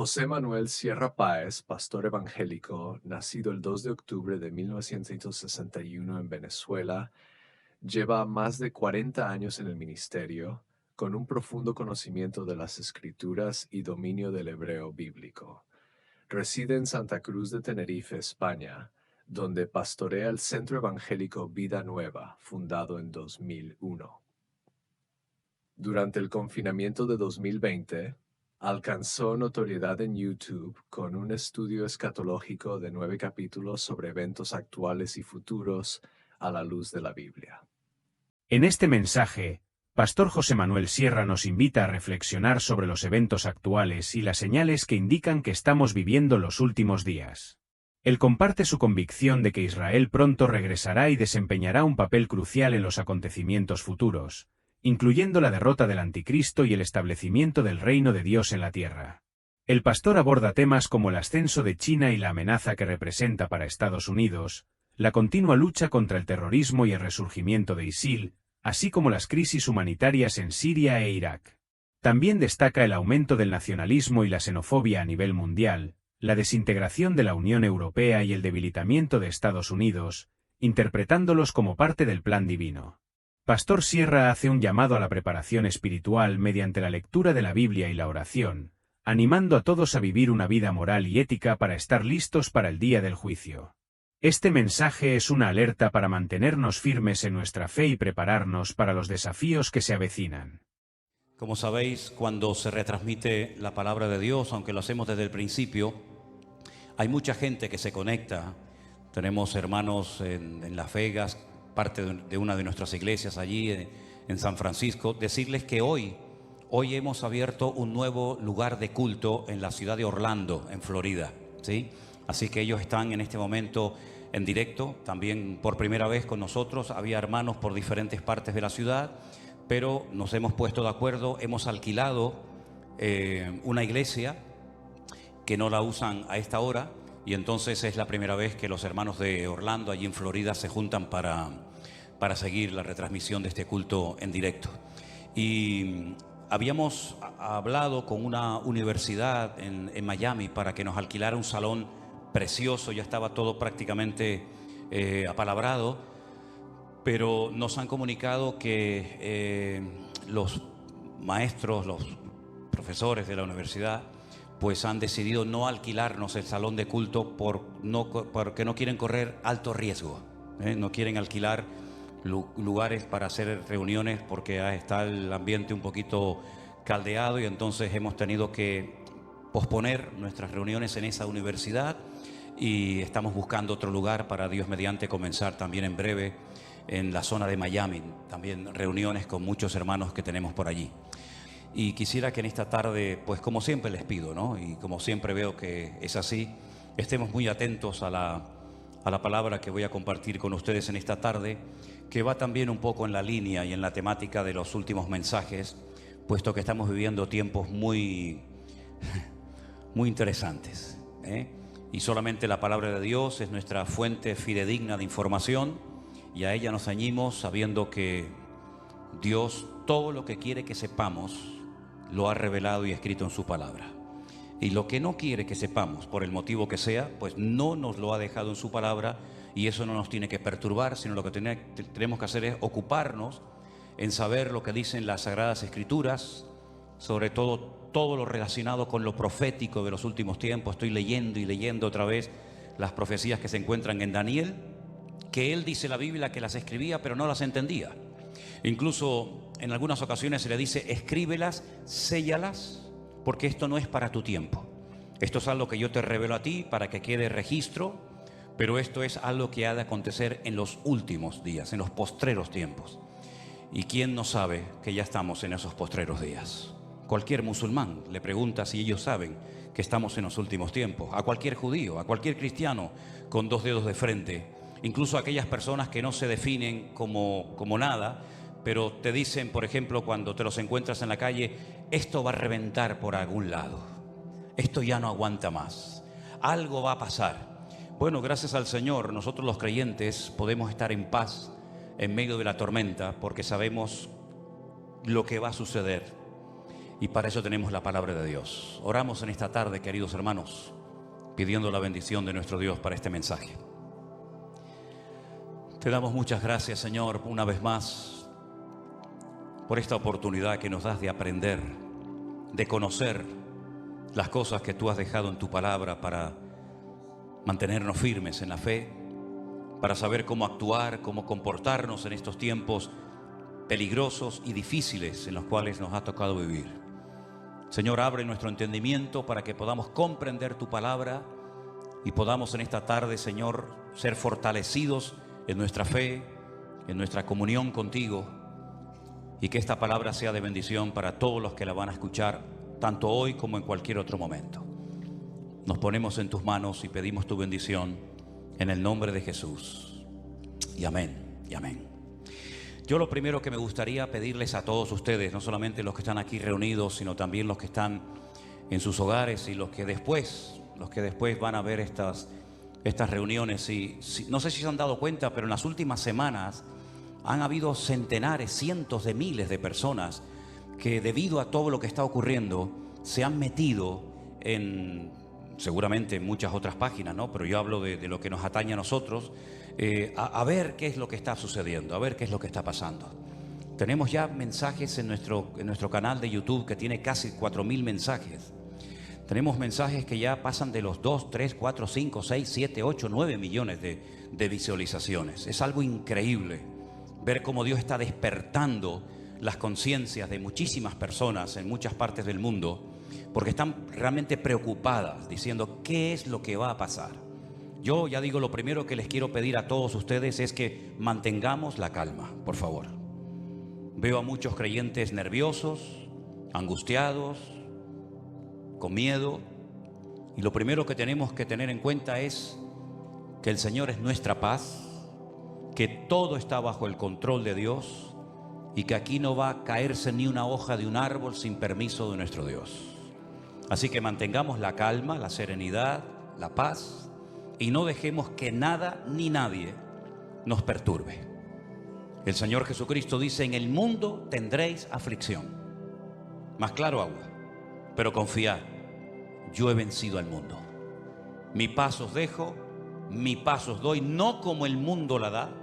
José Manuel Sierra Páez, pastor evangélico, nacido el 2 de octubre de 1961 en Venezuela, lleva más de 40 años en el ministerio, con un profundo conocimiento de las Escrituras y dominio del hebreo bíblico. Reside en Santa Cruz de Tenerife, España, donde pastorea el Centro Evangélico Vida Nueva, fundado en 2001. Durante el confinamiento de 2020, alcanzó notoriedad en YouTube con un estudio escatológico de 9 capítulos sobre eventos actuales y futuros a la luz de la Biblia. En este mensaje, Pastor José Manuel Sierra nos invita a reflexionar sobre los eventos actuales y las señales que indican que estamos viviendo los últimos días. Él comparte su convicción de que Israel pronto regresará y desempeñará un papel crucial en los acontecimientos futuros, incluyendo la derrota del Anticristo y el establecimiento del reino de Dios en la tierra. El pastor aborda temas como el ascenso de China y la amenaza que representa para Estados Unidos, la continua lucha contra el terrorismo y el resurgimiento de ISIL, así como las crisis humanitarias en Siria e Irak. También destaca el aumento del nacionalismo y la xenofobia a nivel mundial, la desintegración de la Unión Europea y el debilitamiento de Estados Unidos, interpretándolos como parte del plan divino. Pastor Sierra hace un llamado a la preparación espiritual mediante la lectura de la Biblia y la oración, animando a todos a vivir una vida moral y ética para estar listos para el día del juicio. Este mensaje es una alerta para mantenernos firmes en nuestra fe y prepararnos para los desafíos que se avecinan. Como sabéis, cuando se retransmite la palabra de Dios, aunque lo hacemos desde el principio, hay mucha gente que se conecta. Tenemos hermanos en Las Vegas, parte de una de nuestras iglesias allí en San Francisco. Decirles que hoy hemos abierto un nuevo lugar de culto en la ciudad de Orlando, en Florida, ¿sí? Así que ellos están en este momento en directo, también por primera vez con nosotros. Había hermanos por diferentes partes de la ciudad, pero nos hemos puesto de acuerdo, hemos alquilado una iglesia que no la usan a esta hora, y entonces es la primera vez que los hermanos de Orlando, allí en Florida, se juntan para seguir la retransmisión de este culto en directo. Y habíamos hablado con una universidad en Miami para que nos alquilara un salón precioso, ya estaba todo prácticamente apalabrado, pero nos han comunicado que los maestros, los profesores de la universidad, pues han decidido no alquilarnos el salón de culto porque no quieren correr alto riesgo, no quieren alquilar lugares para hacer reuniones porque está el ambiente un poquito caldeado, y entonces hemos tenido que posponer nuestras reuniones en esa universidad y estamos buscando otro lugar para, Dios mediante, comenzar también en breve en la zona de Miami, también reuniones con muchos hermanos que tenemos por allí. Y quisiera que en esta tarde, pues como siempre les pido, ¿no? Y como siempre veo que es así, estemos muy atentos a la palabra que voy a compartir con ustedes en esta tarde, que va también un poco en la línea y en la temática de los últimos mensajes, puesto que estamos viviendo tiempos muy interesantes, y solamente la palabra de Dios es nuestra fuente fidedigna de información, y a ella nos ceñimos sabiendo que Dios todo lo que quiere que sepamos lo ha revelado y escrito en su palabra, y lo que no quiere que sepamos, por el motivo que sea, pues no nos lo ha dejado en su palabra, y eso no nos tiene que perturbar, sino lo que tenemos que hacer es ocuparnos en saber lo que dicen las Sagradas Escrituras, sobre todo lo relacionado con lo profético de los últimos tiempos. Estoy leyendo y leyendo otra vez las profecías que se encuentran en Daniel, que él dice la Biblia que las escribía pero no las entendía. Incluso en algunas ocasiones se le dice: escríbelas, séllalas, porque esto no es para tu tiempo. Esto es algo que yo te revelo a ti para que quede registro, pero esto es algo que ha de acontecer en los últimos días, en los postreros tiempos. ¿Y quién no sabe que ya estamos en esos postreros días? Cualquier musulmán le pregunta si ellos saben que estamos en los últimos tiempos. A cualquier judío, a cualquier cristiano con 2 dedos de frente, incluso a aquellas personas que no se definen como nada, pero te dicen, por ejemplo, cuando te los encuentras en la calle: esto va a reventar por algún lado, esto ya no aguanta más, algo va a pasar. Bueno, gracias al Señor, nosotros los creyentes podemos estar en paz en medio de la tormenta, porque sabemos lo que va a suceder. Y para eso tenemos la palabra de Dios. Oramos en esta tarde, queridos hermanos, pidiendo la bendición de nuestro Dios para este mensaje. Te damos muchas gracias, Señor, una vez más, por esta oportunidad que nos das de aprender, de conocer las cosas que tú has dejado en tu palabra para mantenernos firmes en la fe, para saber cómo actuar, cómo comportarnos en estos tiempos peligrosos y difíciles en los cuales nos ha tocado vivir. Señor, abre nuestro entendimiento para que podamos comprender tu palabra y podamos en esta tarde, Señor, ser fortalecidos en nuestra fe, en nuestra comunión contigo, y que esta palabra sea de bendición para todos los que la van a escuchar, tanto hoy como en cualquier otro momento. Nos ponemos en tus manos y pedimos tu bendición en el nombre de Jesús. Y amén, y amén. Yo lo primero que me gustaría pedirles a todos ustedes, no solamente los que están aquí reunidos, sino también los que están en sus hogares y los que después van a ver estas reuniones. No sé si se han dado cuenta, pero en las últimas semanas han habido centenares, cientos de miles de personas que, debido a todo lo que está ocurriendo, se han metido en, seguramente en muchas otras páginas, ¿no? Pero yo hablo de lo que nos atañe a nosotros, a ver qué es lo que está sucediendo, a ver qué es lo que está pasando. Tenemos ya mensajes en nuestro canal de YouTube que tiene casi 4.000 mensajes. Tenemos mensajes que ya pasan de los 2, 3, 4, 5, 6, 7, 8, 9 millones de visualizaciones. Es algo increíble ver cómo Dios está despertando las conciencias de muchísimas personas en muchas partes del mundo, porque están realmente preocupadas, diciendo ¿qué es lo que va a pasar? Yo ya digo, lo primero que les quiero pedir a todos ustedes es que mantengamos la calma, por favor. Veo a muchos creyentes nerviosos, angustiados, con miedo, y lo primero que tenemos que tener en cuenta es que el Señor es nuestra paz, que todo está bajo el control de Dios y que aquí no va a caerse ni una hoja de un árbol sin permiso de nuestro Dios. Así que mantengamos la calma, la serenidad, la paz, y no dejemos que nada ni nadie nos perturbe. El Señor Jesucristo dice: en el mundo tendréis aflicción, más claro agua, pero confiad, yo he vencido al mundo. Mi paz os dejo, mi paz os doy, no como el mundo la da.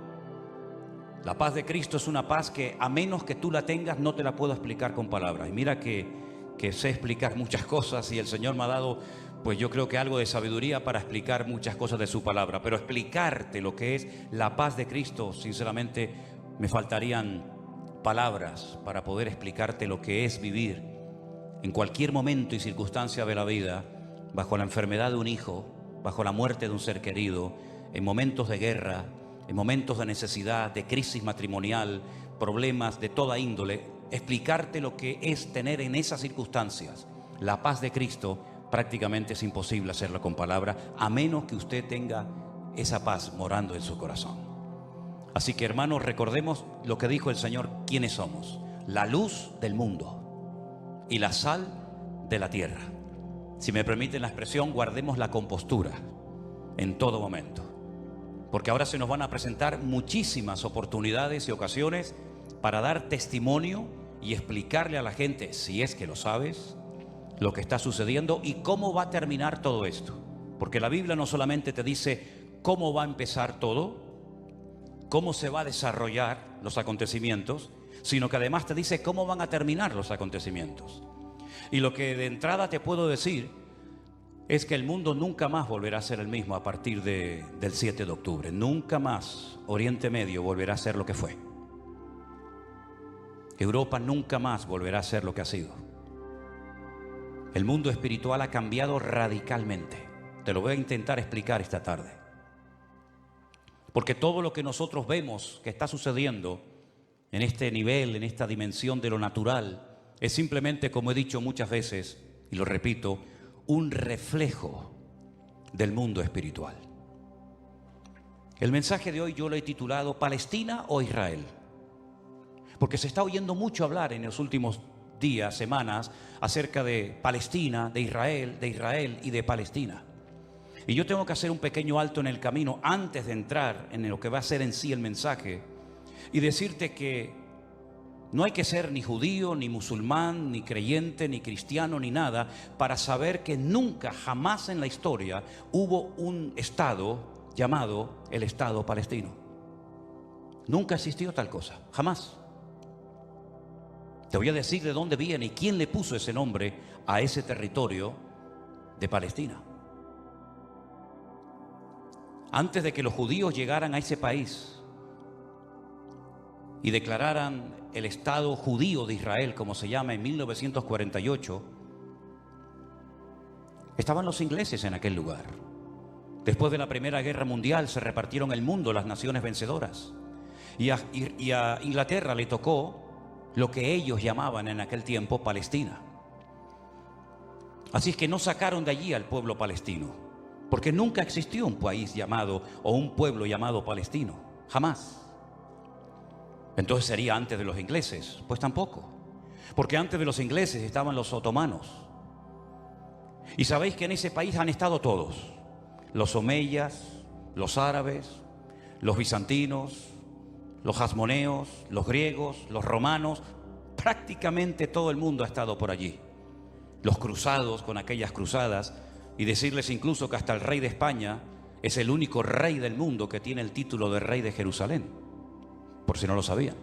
La paz de Cristo es una paz que, a menos que tú la tengas, no te la puedo explicar con palabras. Y mira que sé explicar muchas cosas, y el Señor me ha dado, pues yo creo que algo de sabiduría para explicar muchas cosas de su palabra. Pero explicarte lo que es la paz de Cristo, sinceramente, me faltarían palabras para poder explicarte lo que es vivir en cualquier momento y circunstancia de la vida, bajo la enfermedad de un hijo, bajo la muerte de un ser querido, en momentos de guerra, en momentos de necesidad, de crisis matrimonial, problemas de toda índole. Explicarte lo que es tener en esas circunstancias la paz de Cristo, prácticamente es imposible hacerlo con palabras, a menos que usted tenga esa paz morando en su corazón. Así que, hermanos, recordemos lo que dijo el Señor: ¿quiénes somos? La luz del mundo y la sal de la tierra. Si me permiten la expresión, guardemos la compostura en todo momento, porque ahora se nos van a presentar muchísimas oportunidades y ocasiones para dar testimonio y explicarle a la gente, si es que lo sabes, lo que está sucediendo y cómo va a terminar todo esto. Porque la Biblia no solamente te dice cómo va a empezar todo, cómo se va a desarrollar los acontecimientos, sino que además te dice cómo van a terminar los acontecimientos. Y lo que de entrada te puedo decir es que el mundo nunca más volverá a ser el mismo a partir del 7 de octubre. Nunca más Oriente Medio volverá a ser lo que fue. Europa nunca más volverá a ser lo que ha sido. El mundo espiritual ha cambiado radicalmente. Te lo voy a intentar explicar esta tarde. Porque todo lo que nosotros vemos que está sucediendo en este nivel, en esta dimensión de lo natural, es simplemente, como he dicho muchas veces, y lo repito, un reflejo del mundo espiritual. El mensaje de hoy yo lo he titulado ¿Palestina o Israel? Porque se está oyendo mucho hablar en los últimos días, semanas, acerca de Palestina, de Israel y de Palestina. Y yo tengo que hacer un pequeño alto en el camino antes de entrar en lo que va a ser en sí el mensaje y decirte que No hay que ser ni judío, ni musulmán, ni creyente, ni cristiano, ni nada, para saber que nunca, jamás en la historia hubo un Estado llamado el Estado palestino. Nunca existió tal cosa, jamás. Te voy a decir de dónde viene y quién le puso ese nombre a ese territorio de Palestina. Antes de que los judíos llegaran a ese país y declararan el Estado judío de Israel, como se llama, en 1948, estaban los ingleses en aquel lugar. Después de la Primera Guerra Mundial se repartieron el mundo las naciones vencedoras. Y a Inglaterra le tocó lo que ellos llamaban en aquel tiempo Palestina. Así es que no sacaron de allí al pueblo palestino, porque nunca existió un país llamado o un pueblo llamado palestino, jamás. Entonces sería antes de los ingleses. Pues tampoco, porque antes de los ingleses estaban los otomanos. Y sabéis que en ese país han estado todos: los omeyas, los árabes, los bizantinos, los hasmoneos, los griegos, los romanos. Prácticamente todo el mundo ha estado por allí. Los cruzados con aquellas cruzadas, y decirles incluso que hasta el rey de España es el único rey del mundo que tiene el título de rey de Jerusalén, por si no lo sabían.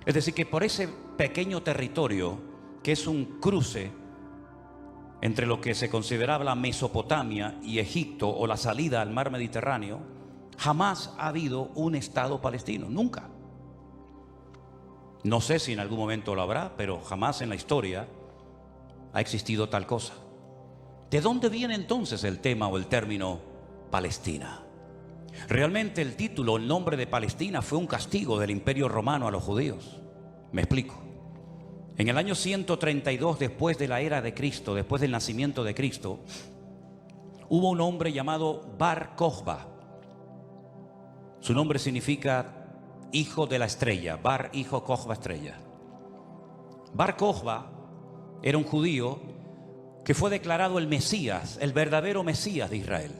Es decir, que por ese pequeño territorio, que es un cruce entre lo que se consideraba la Mesopotamia y Egipto, o la salida al mar Mediterráneo, jamás ha habido un Estado palestino, nunca. No sé si en algún momento lo habrá, pero jamás en la historia ha existido tal cosa. ¿De dónde viene entonces el tema o el término Palestina? Realmente el título, el nombre de Palestina, fue un castigo del Imperio Romano a los judíos. Me explico. En el año 132 después de la era de Cristo, después del nacimiento de Cristo, hubo un hombre llamado Bar Kokhba. Su nombre significa hijo de la estrella. Bar, hijo, Kokhba, estrella. Bar Kokhba era un judío que fue declarado el Mesías, el verdadero Mesías de Israel.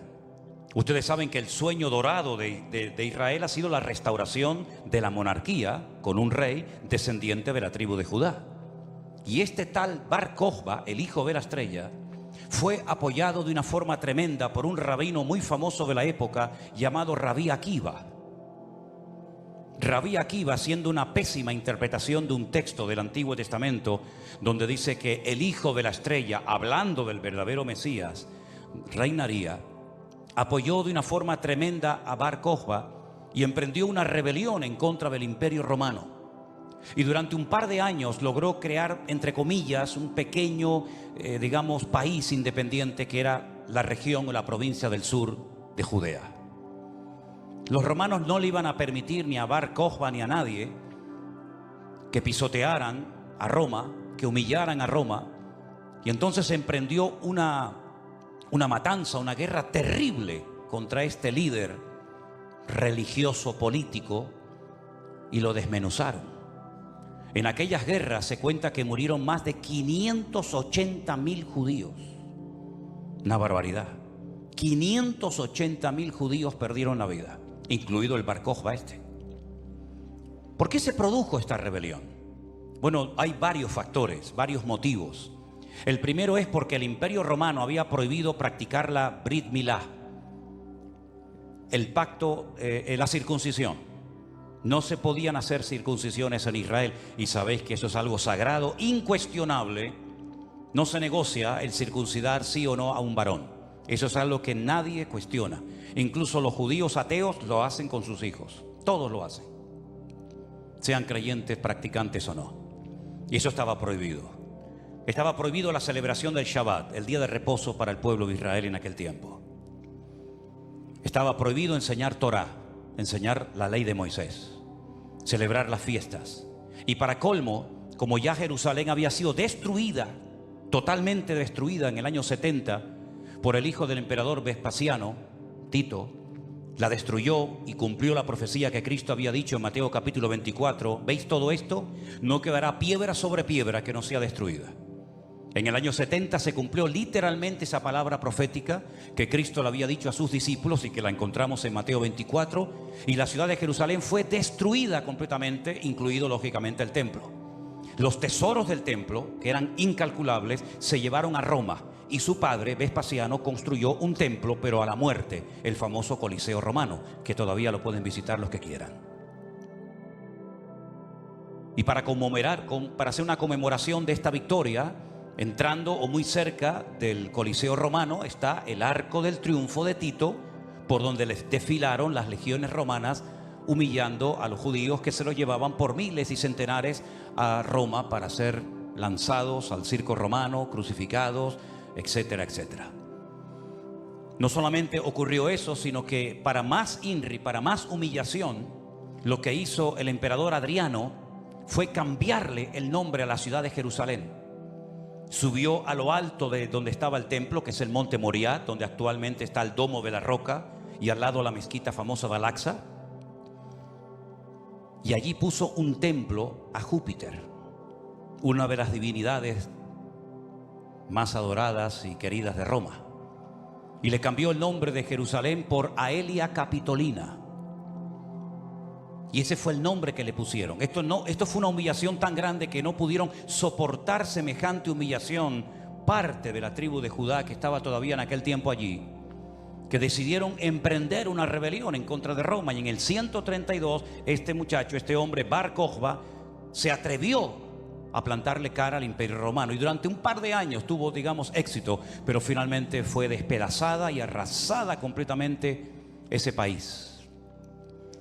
Ustedes saben que el sueño dorado de Israel ha sido la restauración de la monarquía con un rey descendiente de la tribu de Judá. Y este tal Bar Kokhba, el hijo de la estrella, fue apoyado de una forma tremenda por un rabino muy famoso de la época llamado Rabí Akiva. Rabí Akiva, haciendo una pésima interpretación de un texto del Antiguo Testamento donde dice que el hijo de la estrella, hablando del verdadero Mesías, reinaría, apoyó de una forma tremenda a Bar Kokhba y emprendió una rebelión en contra del Imperio Romano. Y durante un par de años logró crear, entre comillas, un pequeño, país independiente que era la región o la provincia del sur de Judea. Los romanos no le iban a permitir ni a Bar Kokhba ni a nadie que pisotearan a Roma, que humillaran a Roma. Y entonces se emprendió una matanza, una guerra terrible contra este líder religioso político, y lo desmenuzaron. En aquellas guerras se cuenta que murieron más de 580.000 judíos. Una barbaridad. 580.000 judíos perdieron la vida, incluido el Bar Kokhba este. ¿Por qué se produjo esta rebelión? Bueno, hay varios factores, varios motivos. El primero es porque el Imperio Romano había prohibido practicar la Brit Milá, el pacto, la circuncisión. No se podían hacer circuncisiones en Israel, y sabéis que eso es algo sagrado, incuestionable. No se negocia el circuncidar sí o no a un varón. Eso es algo que nadie cuestiona. Incluso los judíos ateos lo hacen con sus hijos. Todos lo hacen, sean creyentes, practicantes o no. Y eso estaba prohibido. Estaba prohibido la celebración del Shabbat, el día de reposo para el pueblo de Israel en aquel tiempo. Estaba prohibido enseñar Torah, enseñar la ley de Moisés, celebrar las fiestas. Y para colmo, como ya Jerusalén había sido destruida, totalmente destruida en el año 70 por el hijo del emperador Vespasiano, Tito, la destruyó y cumplió la profecía que Cristo había dicho en Mateo capítulo 24. ¿Veis todo esto? No quedará piedra sobre piedra que no sea destruida. En el año 70 se cumplió literalmente esa palabra profética que Cristo le había dicho a sus discípulos y que la encontramos en Mateo 24. Y la ciudad de Jerusalén fue destruida completamente, incluido lógicamente el templo. Los tesoros del templo, que eran incalculables, se llevaron a Roma. Y su padre, Vespasiano, construyó un templo, pero a la muerte, el famoso Coliseo romano, que todavía lo pueden visitar los que quieran. Y para hacer una conmemoración de esta victoria, entrando o muy cerca del Coliseo romano está el Arco del Triunfo de Tito, por donde les desfilaron las legiones romanas, humillando a los judíos que se los llevaban por miles y centenares a Roma para ser lanzados al circo romano, crucificados, etcétera, etcétera. No solamente ocurrió eso, sino que para más INRI, para más humillación, lo que hizo el emperador Adriano fue cambiarle el nombre a la ciudad de Jerusalén. Subió a lo alto de donde estaba el templo, que es el monte Moriah, donde actualmente está el Domo de la Roca, y al lado la mezquita famosa de Al-Aqsa. Y allí puso un templo a Júpiter, una de las divinidades más adoradas y queridas de Roma. Y le cambió el nombre de Jerusalén por Aelia Capitolina. Y ese fue el nombre que le pusieron. Esto fue una humillación tan grande que no pudieron soportar semejante humillación parte de la tribu de Judá que estaba todavía en aquel tiempo allí, que decidieron emprender una rebelión en contra de Roma. Y en el 132 este hombre Bar Kokhba, se atrevió a plantarle cara al Imperio Romano, y durante un par de años tuvo, digamos, éxito, pero finalmente fue despedazada y arrasada completamente ese país.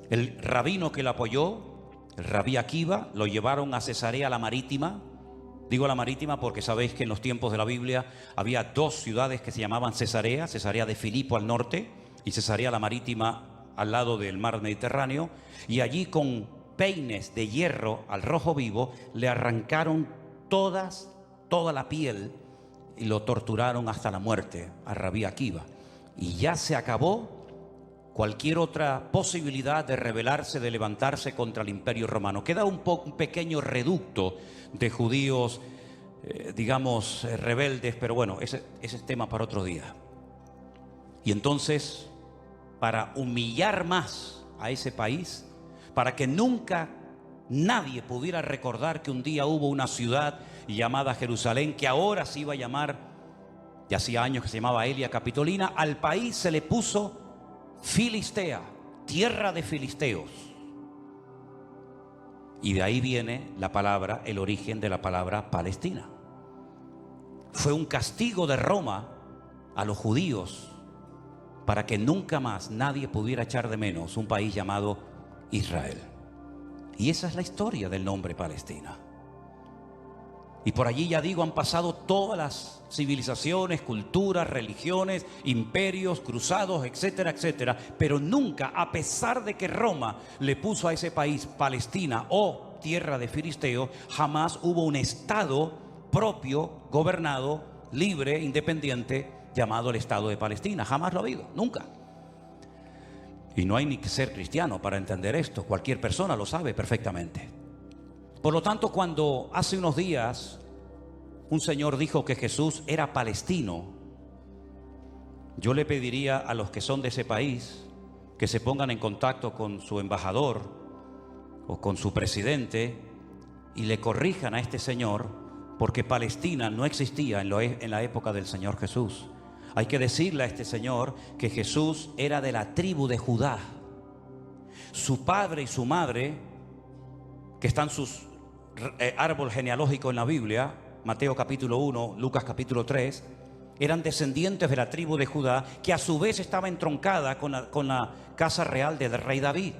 El rabino que lo apoyó, el rabí Akiva, lo llevaron a Cesarea la Marítima. Digo la Marítima porque sabéis que en los tiempos de la Biblia había dos ciudades que se llamaban Cesarea: Cesarea de Filipo al norte y Cesarea la Marítima al lado del mar Mediterráneo. Y allí, con peines de hierro al rojo vivo, le arrancaron toda la piel y lo torturaron hasta la muerte a rabí Akiva. Y ya se acabó cualquier otra posibilidad de rebelarse, de levantarse contra el Imperio Romano. Queda un pequeño reducto de judíos, digamos, rebeldes, pero bueno, ese es tema para otro día. Y entonces, para humillar más a ese país, para que nunca nadie pudiera recordar que un día hubo una ciudad llamada Jerusalén, que ahora se iba a llamar, ya hacía años que se llamaba Aelia Capitolina, al país se le puso Filistea, tierra de filisteos. Y de ahí viene la palabra, el origen de la palabra Palestina. Fue un castigo de Roma a los judíos para que nunca más nadie pudiera echar de menos un país llamado Israel. Y esa es la historia del nombre Palestina. Y por allí, ya digo, han pasado todas las civilizaciones, culturas, religiones, imperios, cruzados, etcétera, etcétera. Pero nunca, a pesar de que Roma le puso a ese país Palestina o tierra de filisteos, jamás hubo un estado propio, gobernado, libre, independiente, llamado el Estado de Palestina. Jamás lo ha habido, nunca. Y no hay ni que ser cristiano para entender esto. Cualquier persona lo sabe perfectamente. Por lo tanto, cuando hace unos días un señor dijo que Jesús era palestino, yo le pediría a los que son de ese país que se pongan en contacto con su embajador o con su presidente y le corrijan a este señor, porque Palestina no existía en la época del Señor Jesús. Hay que decirle a este señor que Jesús era de la tribu de Judá. Su padre y su madre, que están sus árbol genealógico en la Biblia, Mateo capítulo 1, Lucas capítulo 3, eran descendientes de la tribu de Judá, que a su vez estaba entroncada con la casa real del rey David.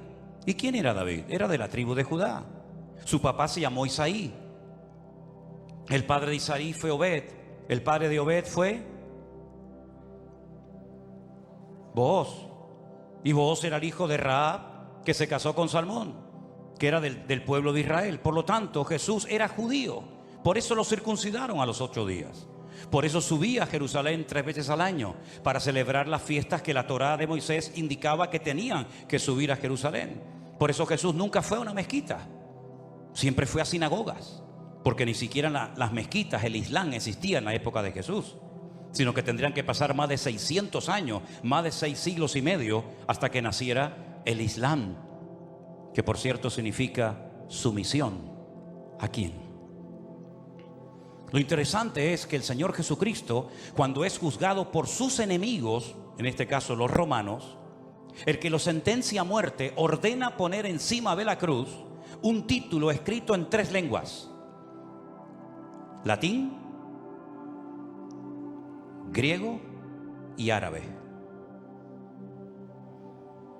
¿Y quién era David? Era de la tribu de Judá. Su papá se llamó Isaí. El padre de Isaí fue Obed. El padre de Obed fue Booz. Y Booz era el hijo de Rahab, que se casó con Salmón, que era del pueblo de Israel. Por lo tanto, Jesús era judío. Por eso lo circuncidaron a los 8 días. Por eso subía a Jerusalén 3 veces al año, para celebrar las fiestas que la Torá de Moisés indicaba que tenían que subir a Jerusalén. Por eso Jesús nunca fue a una mezquita, siempre fue a sinagogas. porque ni siquiera las mezquitas, el Islam existía en la época de Jesús, sino que tendrían que pasar más de 600 años, más de 6 siglos y medio, hasta que naciera el Islam, que por cierto significa sumisión. ¿A quién? Lo interesante es que el Señor Jesucristo, cuando es juzgado por sus enemigos, en este caso los romanos, el que lo sentencia a muerte ordena poner encima de la cruz un título escrito en 3 lenguas: latín, griego y árabe.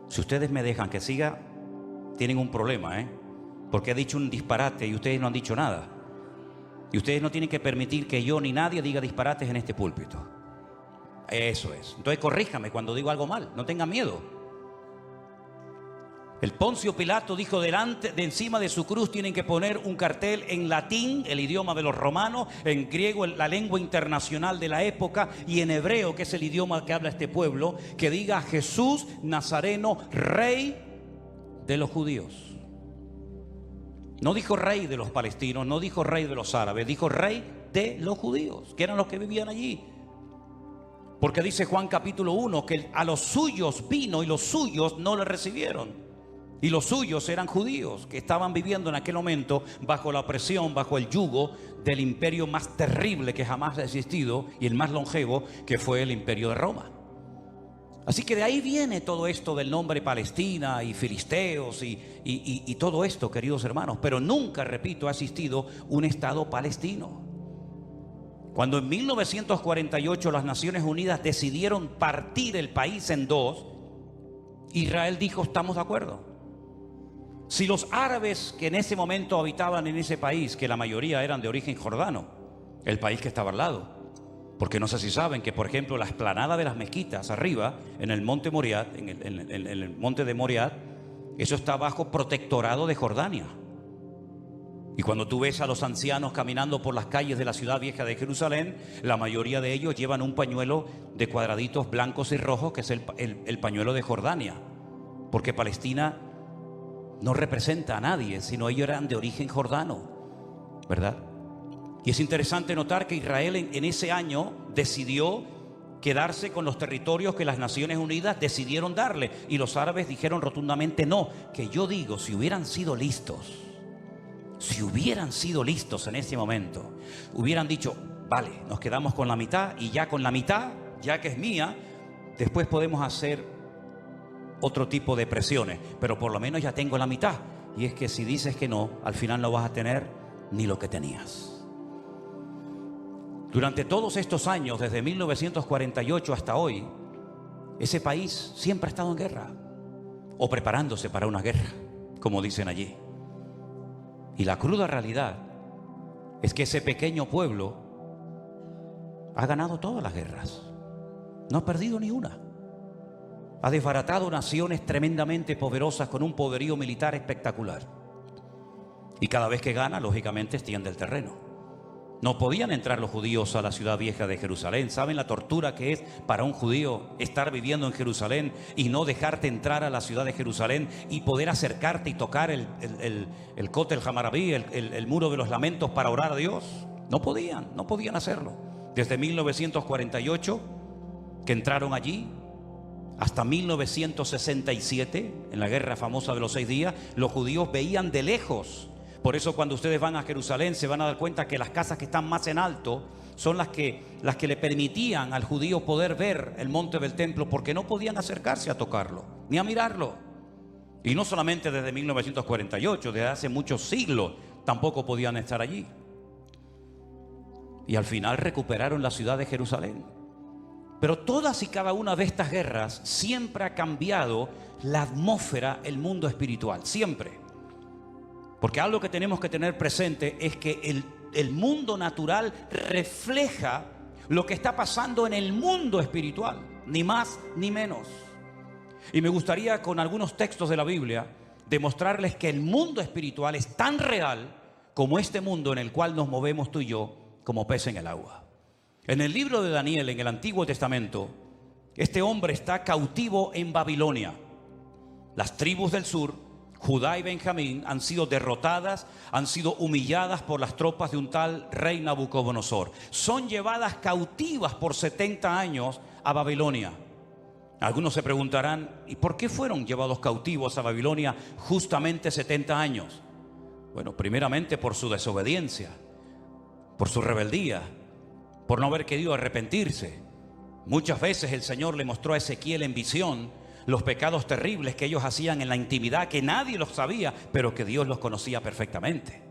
Si ustedes me dejan que siga, tienen un problema, porque he dicho un disparate y ustedes no han dicho nada. Y ustedes no tienen que permitir que yo ni nadie diga disparates en este púlpito. Eso es. Entonces corríjame cuando digo algo mal, no tengan miedo. El Poncio Pilato dijo: encima de su cruz tienen que poner un cartel en latín, el idioma de los romanos, en griego, la lengua internacional de la época, y en hebreo, que es el idioma que habla este pueblo, que diga: Jesús Nazareno, Rey de los judíos. No dijo rey de los palestinos, no dijo rey de los árabes, dijo rey de los judíos, que eran los que vivían allí. Porque dice Juan capítulo 1 que a los suyos vino y los suyos no le recibieron. Y los suyos eran judíos que estaban viviendo en aquel momento bajo la opresión, bajo el yugo del imperio más terrible que jamás ha existido y el más longevo, que fue el imperio de Roma. Así que de ahí viene todo esto del nombre Palestina y filisteos y todo esto, queridos hermanos. Pero nunca, repito, ha existido un Estado palestino. Cuando en 1948 las Naciones Unidas decidieron partir el país en 2, Israel dijo: estamos de acuerdo. Si los árabes que en ese momento habitaban en ese país, que la mayoría eran de origen jordano, el país que estaba al lado, porque no sé si saben que, por ejemplo, la explanada de las mezquitas arriba, en el monte Moriat, en el monte de Moriat, eso está bajo protectorado de Jordania. Y cuando tú ves a los ancianos caminando por las calles de la ciudad vieja de Jerusalén, la mayoría de ellos llevan un pañuelo de cuadraditos blancos y rojos, que es el pañuelo de Jordania, porque Palestina no representa a nadie, sino ellos eran de origen jordano, ¿verdad? Y es interesante notar que Israel en ese año decidió quedarse con los territorios que las Naciones Unidas decidieron darle, y los árabes dijeron rotundamente no. Que yo digo, si hubieran sido listos en ese momento, hubieran dicho: vale, nos quedamos con la mitad, y ya con la mitad, ya que es mía, después podemos hacer otro tipo de presiones, pero por lo menos ya tengo la mitad. Y es que si dices que no, al final no vas a tener ni lo que tenías. Durante todos estos años, desde 1948 hasta hoy, ese país siempre ha estado en guerra, o preparándose para una guerra, como dicen allí. Y la cruda realidad es que ese pequeño pueblo ha ganado todas las guerras, no ha perdido ni una. Ha desbaratado naciones tremendamente poderosas con un poderío militar espectacular. Y cada vez que gana, lógicamente, extiende el terreno. No podían entrar los judíos a la ciudad vieja de Jerusalén. ¿Saben la tortura que es para un judío estar viviendo en Jerusalén y no dejarte entrar a la ciudad de Jerusalén y poder acercarte y tocar el Kotel Hamarabí, el muro de los lamentos, para orar a Dios? No podían hacerlo. Desde 1948, que entraron allí, hasta 1967, en la guerra famosa de los 6 días, los judíos veían de lejos. Por eso cuando ustedes van a Jerusalén se van a dar cuenta que las casas que están más en alto son las que le permitían al judío poder ver el monte del templo, porque no podían acercarse a tocarlo ni a mirarlo. Y no solamente desde 1948, desde hace muchos siglos tampoco podían estar allí. Y al final recuperaron la ciudad de Jerusalén. Pero todas y cada una de estas guerras siempre ha cambiado la atmósfera, el mundo espiritual, siempre. Porque algo que tenemos que tener presente es que el mundo natural refleja lo que está pasando en el mundo espiritual, ni más ni menos. Y me gustaría, con algunos textos de la Biblia, demostrarles que el mundo espiritual es tan real como este mundo en el cual nos movemos tú y yo como pez en el agua. En el libro de Daniel, en el Antiguo Testamento, este hombre está cautivo en Babilonia. Las tribus del sur Judá y Benjamín han sido derrotadas, han sido humilladas por las tropas de un tal rey Nabucodonosor. Son llevadas cautivas por 70 años a Babilonia. Algunos se preguntarán, ¿y por qué fueron llevados cautivos a Babilonia justamente 70 años? Bueno, primeramente por su desobediencia, por su rebeldía, por no haber querido arrepentirse. Muchas veces el Señor le mostró a Ezequiel en visión los pecados terribles que ellos hacían en la intimidad, que nadie los sabía, pero que Dios los conocía perfectamente.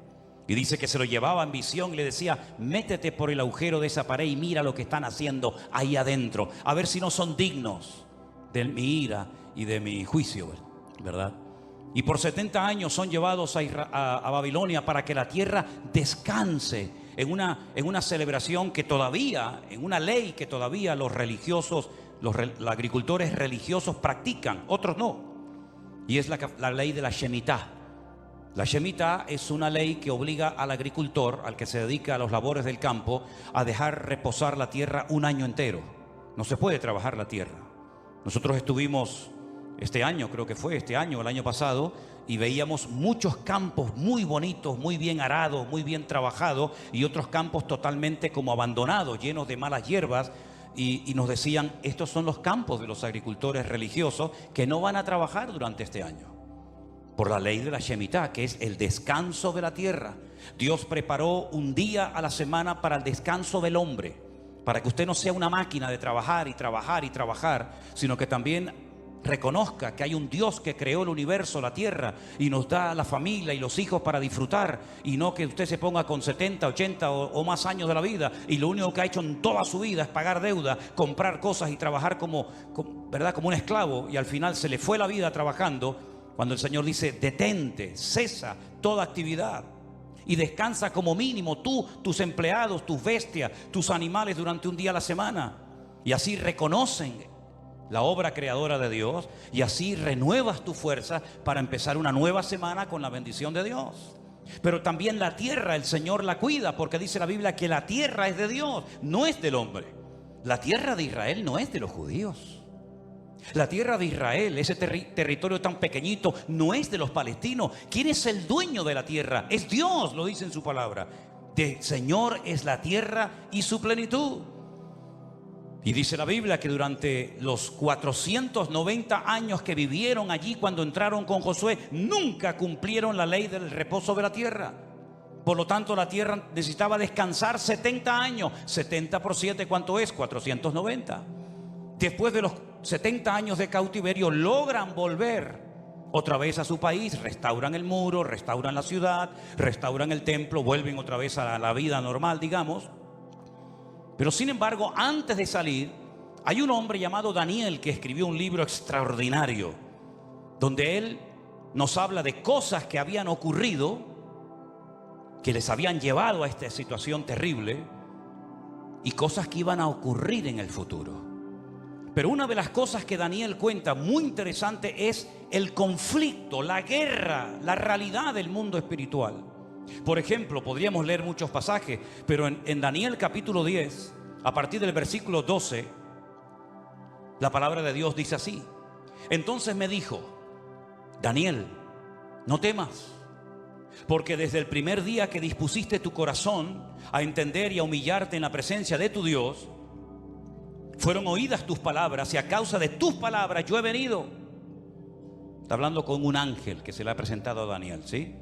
Y dice que se lo llevaba en visión y le decía, métete por el agujero de esa pared y mira lo que están haciendo ahí adentro, a ver si no son dignos de mi ira y de mi juicio, ¿verdad? Y por 70 años son llevados a Babilonia para que la tierra descanse en una celebración que todavía, en una ley que todavía los religiosos, los agricultores religiosos practican, otros no. Y es la ley de la Shemitah. La Shemitah es una ley que obliga al agricultor, al que se dedica a los labores del campo, a dejar reposar la tierra un año entero. No se puede trabajar la tierra. Nosotros estuvimos este año, creo que fue este año, el año pasado, y veíamos muchos campos muy bonitos, muy bien arados, muy bien trabajados, y otros campos totalmente como abandonados, llenos de malas hierbas, y nos decían, estos son los campos de los agricultores religiosos que no van a trabajar durante este año, por la ley de la Shemitah, que es el descanso de la tierra. Dios preparó un día a la semana para el descanso del hombre, para que usted no sea una máquina de trabajar y trabajar y trabajar, sino que también reconozca que hay un Dios que creó el universo, la tierra, y nos da la familia y los hijos para disfrutar, y no que usted se ponga con 70, 80 o más años de la vida y lo único que ha hecho en toda su vida es pagar deuda, comprar cosas y trabajar ¿verdad? Como un esclavo, y al final se le fue la vida trabajando, cuando el Señor dice, detente, cesa toda actividad y descansa como mínimo tú, tus empleados, tus bestias, tus animales durante un día a la semana. Y así reconocen la obra creadora de Dios, y así renuevas tu fuerza para empezar una nueva semana con la bendición de Dios. Pero también la tierra el Señor la cuida, porque dice la Biblia que la tierra es de Dios, no es del hombre. La tierra de Israel no es de los judíos. La tierra de Israel, ese territorio tan pequeñito, no es de los palestinos. ¿Quién es el dueño de la tierra? Es Dios, lo dice en su palabra. Del Señor es la tierra y su plenitud. Y dice la Biblia que durante los 490 años que vivieron allí cuando entraron con Josué, nunca cumplieron la ley del reposo de la tierra. Por lo tanto, la tierra necesitaba descansar 70 años. 70 por 7, ¿cuánto es? 490. Después de los 70 años de cautiverio, logran volver otra vez a su país, restauran el muro, restauran la ciudad, restauran el templo, vuelven otra vez a la vida normal, digamos. Pero sin embargo, antes de salir, hay un hombre llamado Daniel que escribió un libro extraordinario, donde él nos habla de cosas que habían ocurrido, que les habían llevado a esta situación terrible, y cosas que iban a ocurrir en el futuro. Pero una de las cosas que Daniel cuenta muy interesante es el conflicto, la guerra, la realidad del mundo espiritual. Por ejemplo, podríamos leer muchos pasajes, pero en Daniel capítulo 10, a partir del versículo 12, la palabra de Dios dice así: entonces me dijo, Daniel, no temas, porque desde el primer día que dispusiste tu corazón a entender y a humillarte en la presencia de tu Dios, fueron oídas tus palabras, y a causa de tus palabras yo he venido. Está hablando con un ángel que se le ha presentado a Daniel, ¿sí?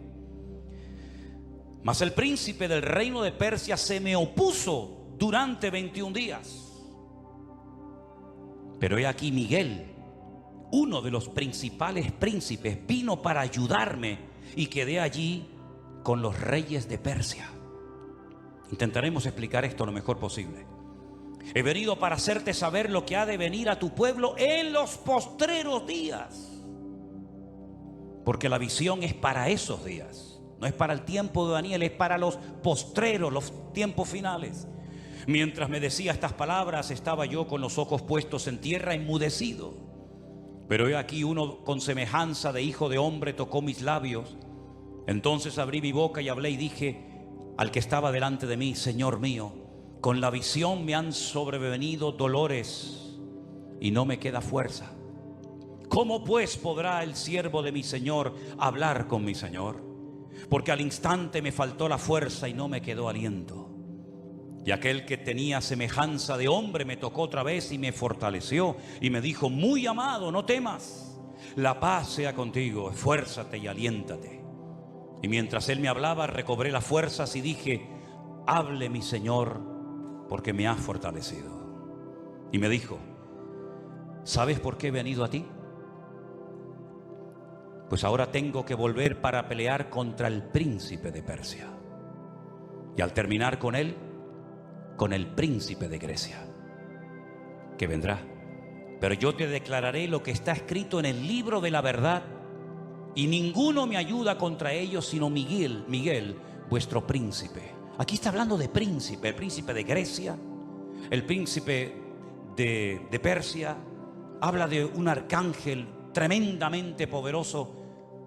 Mas el príncipe del reino de Persia se me opuso durante 21 días. Pero he aquí Miguel, uno de los principales príncipes, vino para ayudarme, y quedé allí con los reyes de Persia. Intentaremos explicar esto lo mejor posible. He venido para hacerte saber lo que ha de venir a tu pueblo en los postreros días. Porque la visión es para esos días. No es para el tiempo de Daniel, es para los postreros, los tiempos finales. Mientras me decía estas palabras, estaba yo con los ojos puestos en tierra, enmudecido. Pero he aquí uno con semejanza de hijo de hombre tocó mis labios. Entonces abrí mi boca y hablé y dije al que estaba delante de mí: Señor mío, con la visión me han sobrevenido dolores y no me queda fuerza. ¿Cómo pues podrá el siervo de mi Señor hablar con mi Señor? Porque al instante me faltó la fuerza y no me quedó aliento. Y aquel que tenía semejanza de hombre me tocó otra vez y me fortaleció y me dijo: muy amado, no temas, la paz sea contigo, esfuérzate y aliéntate. Y mientras él me hablaba, recobré las fuerzas y dije: hable mi Señor, porque me has fortalecido. Y me dijo: ¿sabes por qué he venido a ti? Pues ahora tengo que volver para pelear contra el príncipe de Persia. Y al terminar con él, con el príncipe de Grecia, que vendrá. Pero yo te declararé lo que está escrito en el libro de la verdad, y ninguno me ayuda contra ellos sino Miguel, vuestro príncipe. Aquí está hablando de príncipe, el príncipe de Grecia, el príncipe de Persia. Habla de un arcángel tremendamente poderoso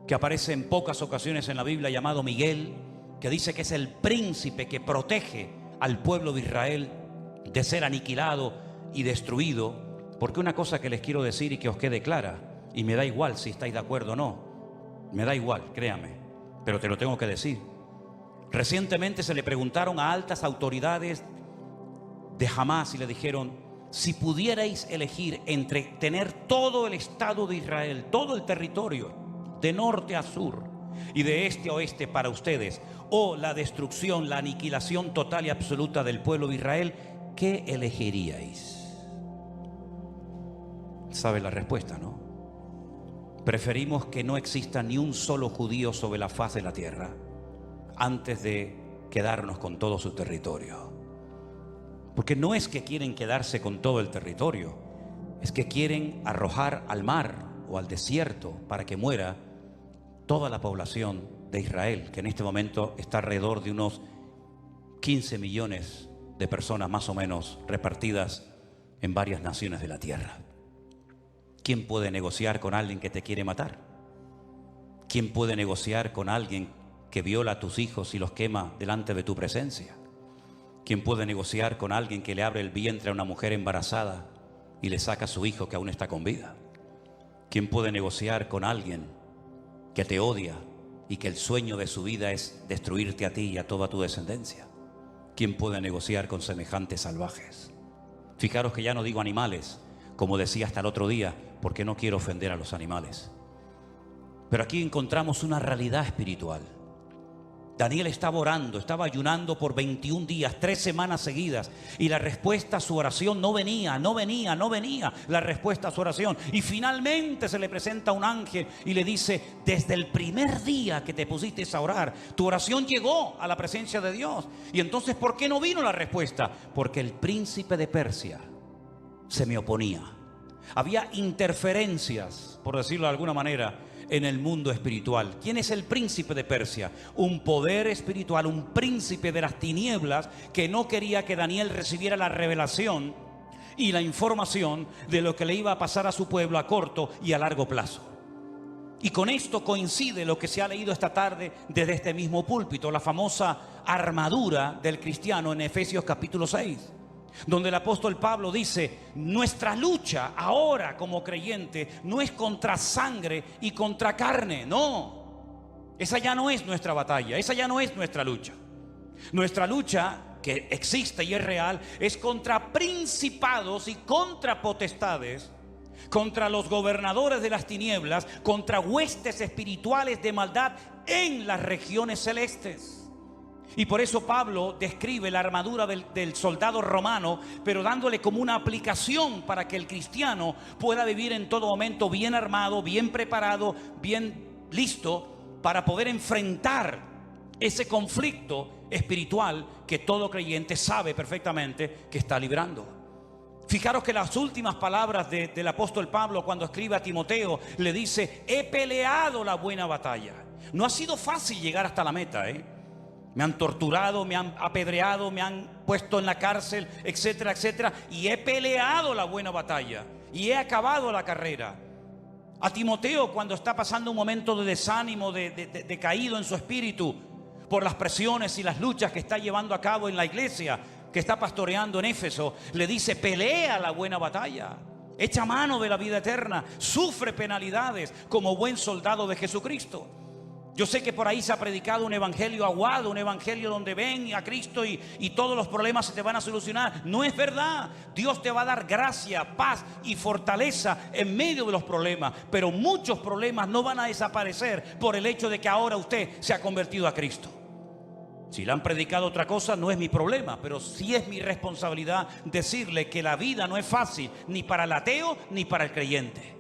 que aparece en pocas ocasiones en la Biblia, llamado Miguel, que dice que es el príncipe que protege al pueblo de Israel de ser aniquilado y destruido. Porque una cosa que les quiero decir y que os quede clara, y me da igual si estáis de acuerdo o no, me da igual, créame, pero te lo tengo que decir. Recientemente se le preguntaron a altas autoridades de Hamás y le dijeron: si pudierais elegir entre tener todo el Estado de Israel, todo el territorio, de norte a sur y de este a oeste para ustedes, o la destrucción, la aniquilación total y absoluta del pueblo de Israel, ¿qué elegiríais? ¿Sabe la respuesta, no? Preferimos que no exista ni un solo judío sobre la faz de la tierra antes de quedarnos con todo su territorio. Porque no es que quieren quedarse con todo el territorio, es que quieren arrojar al mar o al desierto para que muera toda la población de Israel, que en este momento está alrededor de unos 15 millones de personas más o menos repartidas en varias naciones de la tierra. ¿Quién puede negociar con alguien que te quiere matar? ¿Quién puede negociar con alguien que viola a tus hijos y los quema delante de tu presencia? ¿Quién puede negociar con alguien que le abre el vientre a una mujer embarazada y le saca a su hijo que aún está con vida? ¿Quién puede negociar con alguien que te odia y que el sueño de su vida es destruirte a ti y a toda tu descendencia? ¿Quién puede negociar con semejantes salvajes? Fijaros que ya no digo animales, como decía hasta el otro día, porque no quiero ofender a los animales. Pero aquí encontramos una realidad espiritual. Daniel estaba orando, estaba ayunando por 21 días, 3 semanas seguidas, y la respuesta a su oración no venía la respuesta a su oración. Y finalmente se le presenta un ángel y le dice: desde el primer día que te pusiste a orar, tu oración llegó a la presencia de Dios. Y entonces, ¿por qué no vino la respuesta? Porque el príncipe de Persia se me oponía. Había interferencias, por decirlo de alguna manera, en el mundo espiritual. ¿Quién es el príncipe de Persia? Un poder espiritual, un príncipe de las tinieblas que no quería que Daniel recibiera la revelación y la información de lo que le iba a pasar a su pueblo a corto y a largo plazo. Y con esto coincide lo que se ha leído esta tarde desde este mismo púlpito, la famosa armadura del cristiano en Efesios capítulo 6. Donde el apóstol Pablo dice: nuestra lucha ahora como creyente no es contra sangre y contra carne, no. Esa ya no es nuestra batalla, esa ya no es nuestra lucha. Nuestra lucha, que existe y es real, es contra principados y contra potestades, contra los gobernadores de las tinieblas, contra huestes espirituales de maldad en las regiones celestes. Y por eso Pablo describe la armadura del soldado romano, pero dándole como una aplicación para que el cristiano pueda vivir en todo momento bien armado, bien preparado, bien listo para poder enfrentar ese conflicto espiritual que todo creyente sabe perfectamente que está librando. Fijaros que las últimas palabras del apóstol Pablo cuando escribe a Timoteo le dice: he peleado la buena batalla. No ha sido fácil llegar hasta la meta, Me han torturado, me han apedreado, me han puesto en la cárcel, etcétera, etcétera. Y he peleado la buena batalla y he acabado la carrera. A Timoteo, cuando está pasando un momento de desánimo, de caído en su espíritu por las presiones y las luchas que está llevando a cabo en la iglesia que está pastoreando en Éfeso, le dice: pelea la buena batalla. echa mano de la vida eterna, sufre penalidades como buen soldado de Jesucristo. Yo sé que por ahí se ha predicado un evangelio aguado, un evangelio donde ven a Cristo y todos los problemas se te van a solucionar. No es verdad. Dios te va a dar gracia, paz y fortaleza en medio de los problemas. Pero muchos problemas no van a desaparecer por el hecho de que ahora usted se ha convertido a Cristo. Si le han predicado otra cosa, no es mi problema, pero sí es mi responsabilidad decirle que la vida no es fácil, ni para el ateo ni para el creyente.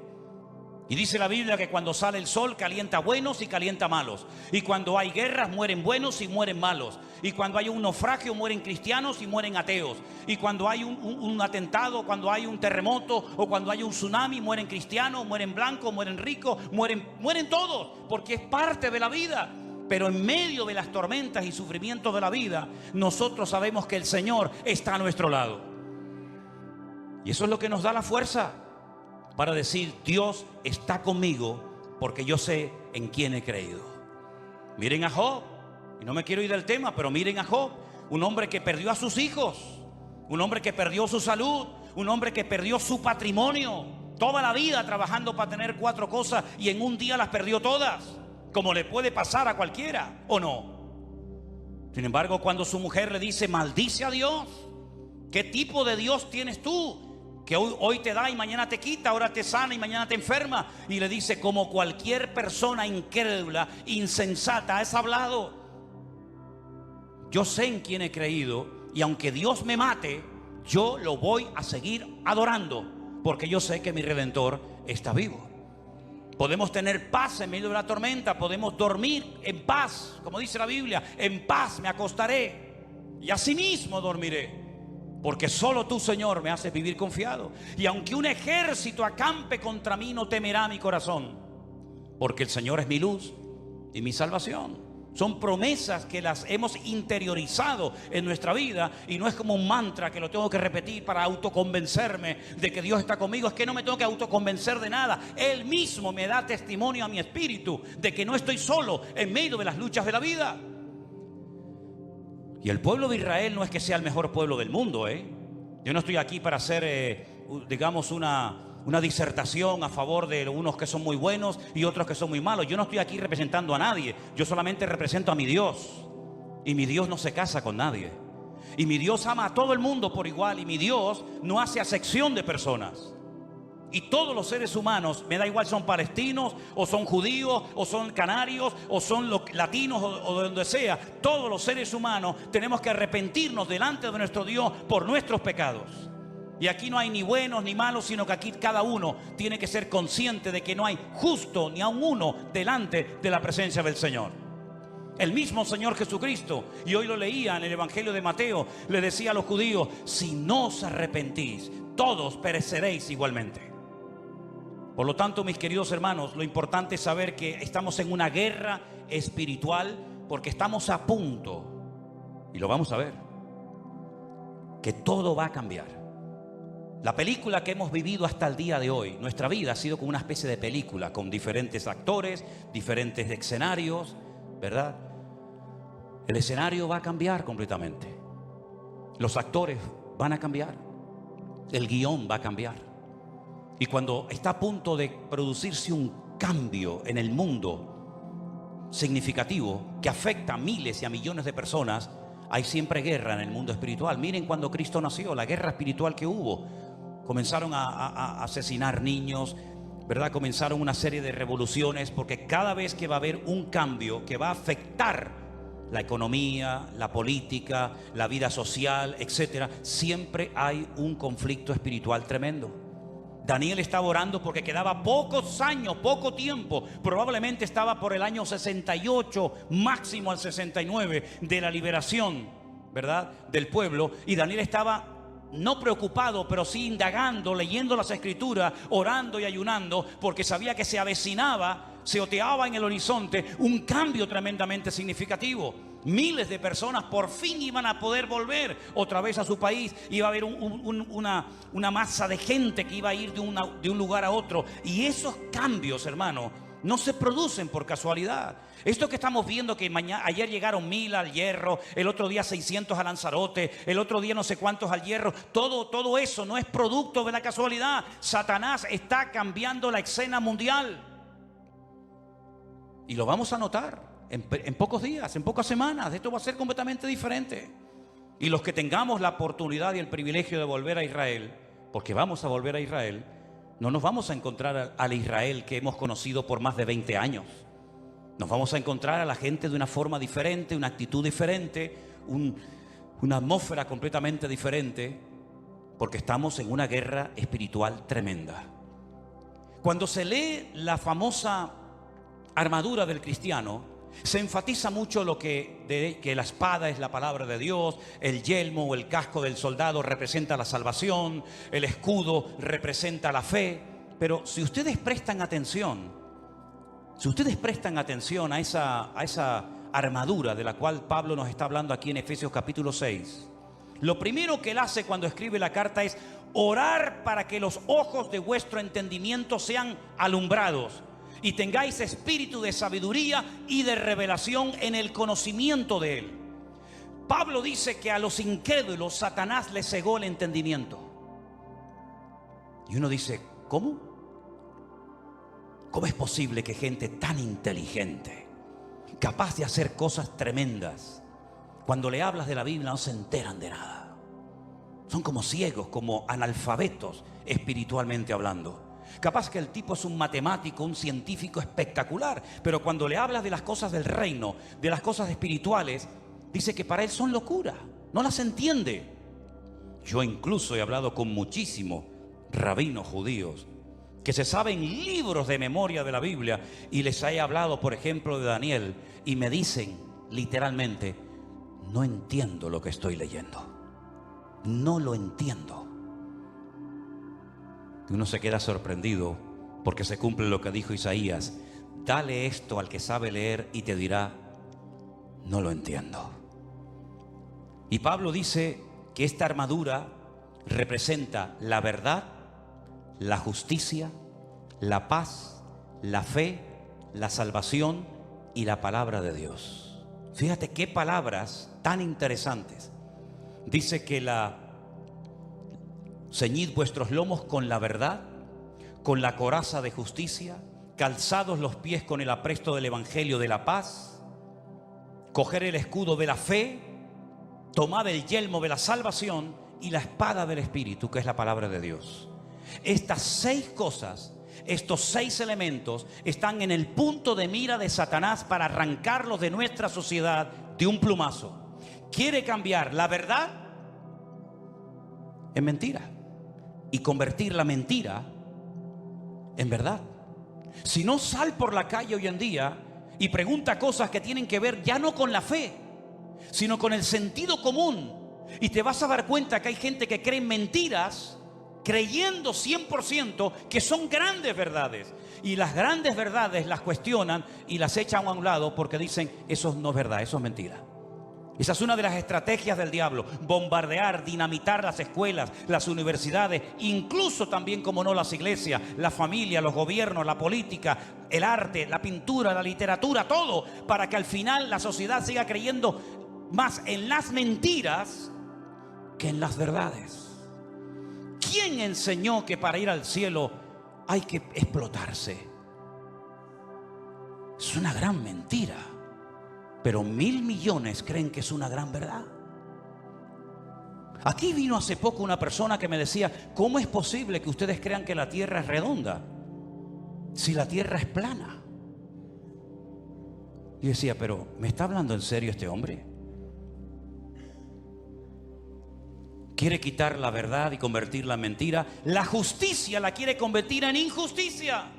Y dice la Biblia que cuando sale el sol calienta buenos y calienta malos. Y cuando hay guerras mueren buenos y mueren malos. Y cuando hay un naufragio mueren cristianos y mueren ateos. Y cuando hay un atentado, cuando hay un terremoto o cuando hay un tsunami, mueren cristianos, mueren blancos, mueren ricos, mueren todos, porque es parte de la vida. Pero en medio de las tormentas y sufrimientos de la vida, nosotros sabemos que el Señor está a nuestro lado. Y eso es lo que nos da la fuerza para decir: Dios está conmigo porque yo sé en quién he creído. Miren a Job, y no me quiero ir del tema, pero miren a Job, un hombre que perdió a sus hijos, un hombre que perdió su salud, un hombre que perdió su patrimonio, toda la vida trabajando para tener 4 cosas y en un día las perdió todas, como le puede pasar a cualquiera, ¿o no? Sin embargo, cuando su mujer le dice: maldice a Dios, ¿qué tipo de Dios tienes tú? Que hoy te da y mañana te quita, ahora te sana y mañana te enferma. Y le dice: como cualquier persona incrédula, insensata, has hablado. Yo sé en quién he creído, y aunque Dios me mate, yo lo voy a seguir adorando, porque yo sé que mi Redentor está vivo. Podemos tener paz en medio de la tormenta, podemos dormir en paz, como dice la Biblia: en paz me acostaré y asimismo dormiré. Porque solo tú, Señor, me haces vivir confiado. Y aunque un ejército acampe contra mí, no temerá mi corazón, porque el Señor es mi luz y mi salvación. Son promesas que las hemos interiorizado en nuestra vida, y no es como un mantra que lo tengo que repetir para autoconvencerme de que Dios está conmigo. Es que no me tengo que autoconvencer de nada. Él mismo me da testimonio a mi espíritu de que no estoy solo en medio de las luchas de la vida. Y el pueblo de Israel no es que sea el mejor pueblo del mundo, Yo no estoy aquí para hacer, digamos, una disertación a favor de unos que son muy buenos y otros que son muy malos. Yo no estoy aquí representando a nadie. Yo solamente represento a mi Dios. Y mi Dios no se casa con nadie. Y mi Dios ama a todo el mundo por igual. Y mi Dios no hace acepción de personas. Y todos los seres humanos, me da igual, son palestinos o son judíos o son canarios o son latinos o de donde sea, todos los seres humanos tenemos que arrepentirnos delante de nuestro Dios por nuestros pecados. Y aquí no hay ni buenos ni malos, sino que aquí cada uno tiene que ser consciente de que no hay justo ni aun uno delante de la presencia del Señor. El mismo Señor Jesucristo, y hoy lo leía en el Evangelio de Mateo, le decía a los judíos: si no os arrepentís, todos pereceréis igualmente. Por lo tanto, mis queridos hermanos, lo importante es saber que estamos en una guerra espiritual, porque estamos a punto, y lo vamos a ver, que todo va a cambiar. La película que hemos vivido hasta el día de hoy, nuestra vida ha sido como una especie de película, con diferentes actores, diferentes escenarios, ¿verdad? El escenario va a cambiar completamente. Los actores van a cambiar. El guión va a cambiar. Y cuando está a punto de producirse un cambio en el mundo significativo que afecta a miles y a millones de personas, hay siempre guerra en el mundo espiritual. Miren cuando Cristo nació, la guerra espiritual que hubo. Comenzaron a asesinar niños, ¿verdad? Comenzaron una serie de revoluciones, porque cada vez que va a haber un cambio que va a afectar la economía, la política, la vida social, etcétera, siempre hay un conflicto espiritual tremendo. Daniel estaba orando porque quedaba pocos años, poco tiempo, probablemente estaba por el año 68, máximo al 69 de la liberación, ¿verdad?, del pueblo. Y Daniel estaba no preocupado, pero sí indagando, leyendo las escrituras, orando y ayunando, porque sabía que se avecinaba, se oteaba en el horizonte un cambio tremendamente significativo. Miles de personas por fin iban a poder volver otra vez a su país. Iba a haber una masa de gente que iba a ir de un lugar a otro. Y esos cambios, hermano, no se producen por casualidad. Esto que estamos viendo, que ayer llegaron 1000 al Hierro, el otro día 600 a Lanzarote, el otro día no sé cuántos al Hierro, todo eso no es producto de la casualidad. Satanás está cambiando la escena mundial. Y lo vamos a notar en pocos días, en pocas semanas. Esto va a ser completamente diferente. Y los que tengamos la oportunidad y el privilegio de volver a Israel, porque vamos a volver a Israel, no nos vamos a encontrar al Israel que hemos conocido por más de 20 años. Nos vamos a encontrar a la gente de una forma diferente, una actitud diferente, una atmósfera completamente diferente, porque estamos en una guerra espiritual tremenda. Cuando se lee la famosa armadura del cristiano, se enfatiza mucho lo que la espada es la palabra de Dios, el yelmo o el casco del soldado representa la salvación, el escudo representa la fe. Pero si ustedes prestan atención a esa armadura de la cual Pablo nos está hablando aquí en Efesios capítulo 6, lo primero que él hace cuando escribe la carta es orar para que los ojos de vuestro entendimiento sean alumbrados y tengáis espíritu de sabiduría y de revelación en el conocimiento de él. Pablo dice que a los incrédulos Satanás les cegó el entendimiento. Y uno dice, ¿cómo? ¿Cómo es posible que gente tan inteligente, capaz de hacer cosas tremendas, cuando le hablas de la Biblia no se enteran de nada? Son como ciegos, como analfabetos espiritualmente hablando. Capaz que el tipo es un matemático, un científico espectacular, pero cuando le hablas de las cosas del reino, de las cosas espirituales, dice que para él son locura, no las entiende. Yo incluso he hablado con muchísimos rabinos judíos que se saben libros de memoria de la Biblia y les he hablado, por ejemplo, de Daniel, y me dicen literalmente, no entiendo lo que estoy leyendo, no lo entiendo. Y uno se queda sorprendido porque se cumple lo que dijo Isaías, dale esto al que sabe leer y te dirá, no lo entiendo. Y Pablo dice que esta armadura representa la verdad, la justicia, la paz, la fe, la salvación y la palabra de Dios. Fíjate qué palabras tan interesantes. Dice que ceñid vuestros lomos con la verdad, con la coraza de justicia, calzados los pies con el apresto del evangelio de la paz, coger el escudo de la fe, tomad el yelmo de la salvación y la espada del Espíritu, que es la palabra de Dios. Estas 6 cosas, estos 6 elementos están en el punto de mira de Satanás para arrancarlos de nuestra sociedad de un plumazo. Quiere cambiar la verdad en mentira y convertir la mentira en verdad. Si no, sal por la calle hoy en día y pregunta cosas que tienen que ver ya no con la fe, sino con el sentido común, y te vas a dar cuenta que hay gente que cree en mentiras creyendo 100% que son grandes verdades, y las grandes verdades las cuestionan y las echan a un lado porque dicen, eso no es verdad, eso es mentira. Esa es una de las estrategias del diablo, bombardear, dinamitar las escuelas, las universidades, incluso también, como no, las iglesias, la familia, los gobiernos, la política, el arte, la pintura, la literatura, todo, para que al final la sociedad siga creyendo más en las mentiras que en las verdades. ¿Quién enseñó que para ir al cielo hay que explotarse? Es una gran mentira. Pero 1.000 millones creen que es una gran verdad. Aquí vino hace poco una persona que me decía, ¿cómo es posible que ustedes crean que la tierra es redonda si la tierra es plana? Y decía, pero ¿me está hablando en serio este hombre? Quiere quitar la verdad y convertirla en mentira. La justicia la quiere convertir en injusticia.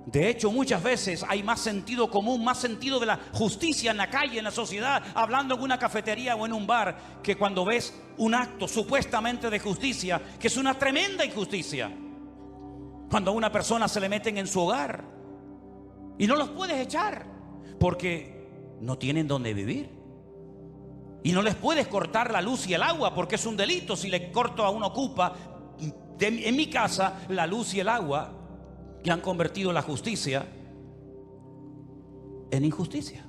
De hecho, muchas veces hay más sentido común, más sentido de la justicia en la calle, en la sociedad, hablando en una cafetería o en un bar, que cuando ves un acto supuestamente de justicia, que es una tremenda injusticia. Cuando a una persona se le meten en su hogar y no los puedes echar porque no tienen dónde vivir. Y no les puedes cortar la luz y el agua porque es un delito si le corto a un ocupa en mi casa la luz y el agua. y han convertido la justicia en injusticia.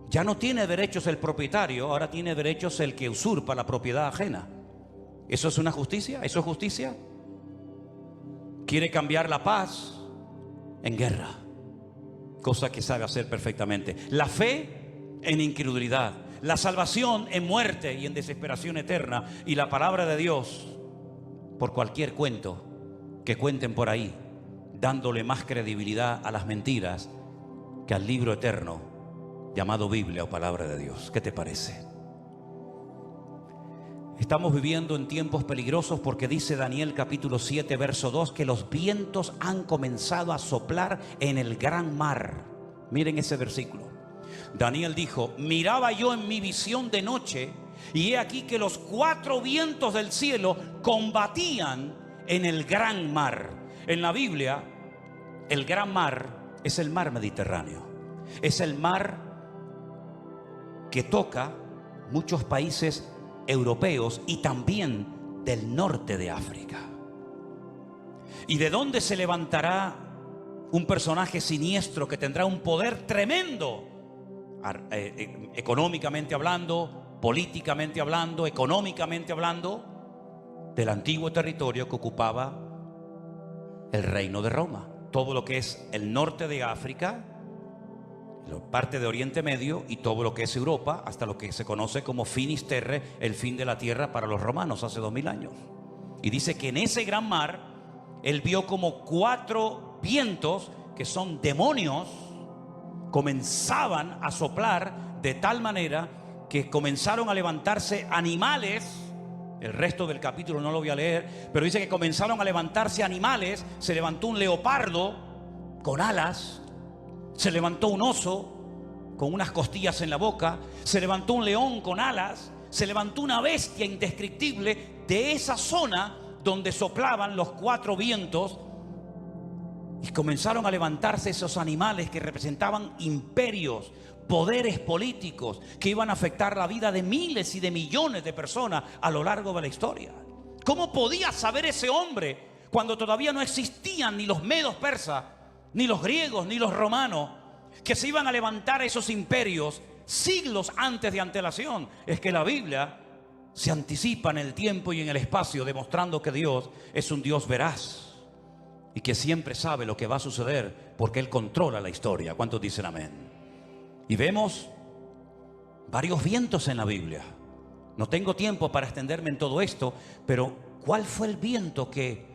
Ya no tiene derechos el propietario, ahora tiene derechos el que usurpa la propiedad ajena. ¿Eso es una justicia? ¿Eso es justicia? Quiere cambiar la paz en guerra, cosa que sabe hacer perfectamente. La fe en incredulidad, la salvación en muerte y en desesperación eterna, y la palabra de Dios por cualquier cuento que cuenten por ahí, dándole más credibilidad a las mentiras que al libro eterno llamado Biblia o palabra de Dios. ¿Qué te parece? Estamos viviendo en tiempos peligrosos porque dice Daniel capítulo 7 verso 2 que los vientos han comenzado a soplar en el gran mar. Miren ese versículo. Daniel dijo: miraba yo en mi visión de noche, y he aquí que los 4 vientos del cielo combatían en el gran mar. En la Biblia, el gran mar es el mar Mediterráneo. Es el mar que toca muchos países europeos y también del norte de África. ¿Y de dónde se levantará un personaje siniestro que tendrá un poder tremendo? Económicamente hablando, políticamente hablando, económicamente hablando, del antiguo territorio que ocupaba el reino de Roma. Todo lo que es el norte de África, parte de Oriente Medio y todo lo que es Europa, hasta lo que se conoce como Finis Terrae, el fin de la tierra para los romanos hace 2000 años. Y dice que en ese gran mar él vio como 4 vientos, que son demonios, comenzaban a soplar de tal manera que comenzaron a levantarse animales. El resto del capítulo no lo voy a leer, pero dice que comenzaron a levantarse animales. Se levantó un leopardo con alas, se levantó un oso con unas costillas en la boca, se levantó un león con alas, se levantó una bestia indescriptible de esa zona donde soplaban los 4 vientos. Y comenzaron a levantarse esos animales que representaban imperios, poderes políticos que iban a afectar la vida de miles y de millones de personas a lo largo de la historia. ¿Cómo podía saber ese hombre cuando todavía no existían ni los medos persas, ni los griegos, ni los romanos, que se iban a levantar esos imperios siglos antes de antelación? Es que la Biblia se anticipa en el tiempo y en el espacio, demostrando que Dios es un Dios veraz y que siempre sabe lo que va a suceder porque Él controla la historia. ¿Cuántos dicen amén? Y vemos varios vientos en la Biblia. No tengo tiempo para extenderme en todo esto, pero ¿cuál fue el viento que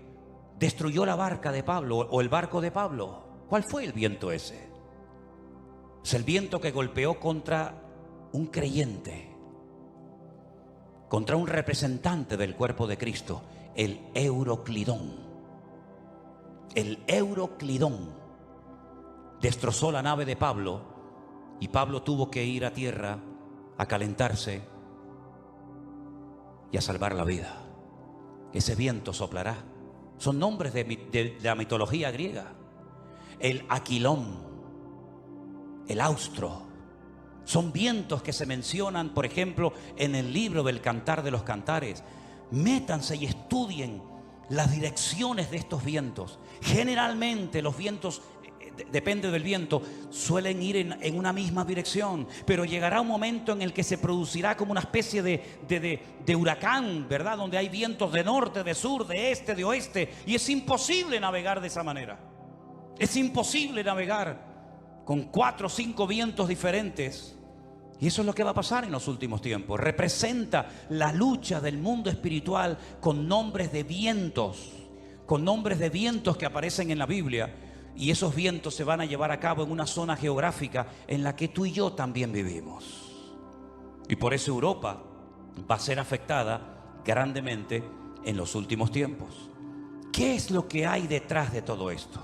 destruyó la barca de Pablo o el barco de Pablo? ¿Cuál fue el viento ese? Es el viento que golpeó contra un creyente, contra un representante del cuerpo de Cristo, el Euroclidón. El Euroclidón destrozó la nave de Pablo y Pablo tuvo que ir a tierra a calentarse y a salvar la vida. Ese viento soplará. Son nombres de la mitología griega. El Aquilón, el Austro, son vientos que se mencionan, por ejemplo, en el libro del Cantar de los Cantares. Métanse y estudien las direcciones de estos vientos. Generalmente los vientos, depende del viento, suelen ir en una misma dirección, pero llegará un momento en el que se producirá como una especie de huracán, ¿verdad? Donde hay vientos de norte, de sur, de este, de oeste, y es imposible navegar de esa manera. Es imposible navegar con 4 o 5 vientos diferentes. Y eso es lo que va a pasar en los últimos tiempos. Representa la lucha del mundo espiritual con nombres de vientos, que aparecen en la Biblia. Y esos vientos se van a llevar a cabo en una zona geográfica en la que tú y yo también vivimos. Y por eso Europa va a ser afectada grandemente en los últimos tiempos. ¿Qué es lo que hay detrás de todo esto?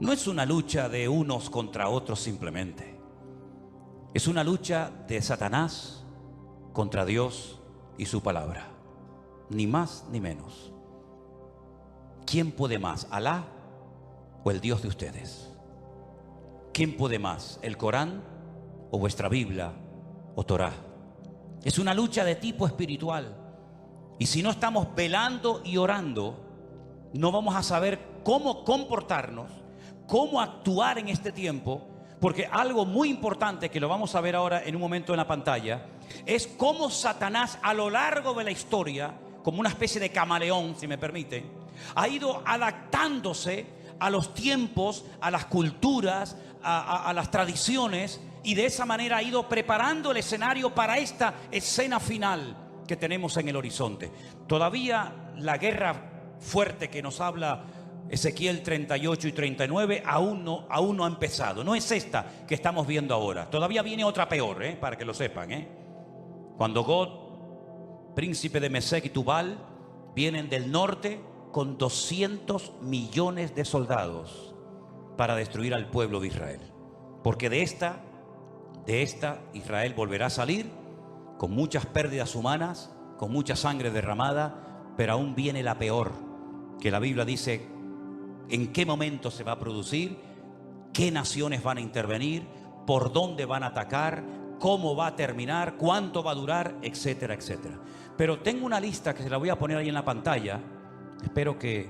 No es una lucha de unos contra otros simplemente. Es una lucha de Satanás contra Dios y su palabra. Ni más ni menos. ¿Quién puede más? ¿Alá o el Dios de ustedes? ¿Quién puede más? ¿El Corán o vuestra Biblia o Torá? Es una lucha de tipo espiritual. Y si no estamos velando y orando, no vamos a saber cómo comportarnos, cómo actuar en este tiempo, porque algo muy importante que lo vamos a ver ahora en un momento en la pantalla es cómo Satanás a lo largo de la historia, como una especie de camaleón, si me permiten, ha ido adaptándose a los tiempos, a las culturas, a las tradiciones, y de esa manera ha ido preparando el escenario para esta escena final que tenemos en el horizonte. Todavía la guerra fuerte que nos habla Ezequiel 38 y 39 aún no ha empezado. No es esta que estamos viendo ahora. Todavía viene otra peor, para que lo sepan. Cuando Gog, príncipe de Mesec y Tubal, vienen del norte con 200 millones de soldados para destruir al pueblo de Israel. Porque de esta Israel volverá a salir con muchas pérdidas humanas, con mucha sangre derramada, pero aún viene la peor, que la Biblia dice en qué momento se va a producir, qué naciones van a intervenir, por dónde van a atacar, cómo va a terminar, cuánto va a durar, etcétera, etcétera. Pero tengo una lista que se la voy a poner ahí en la pantalla. Espero que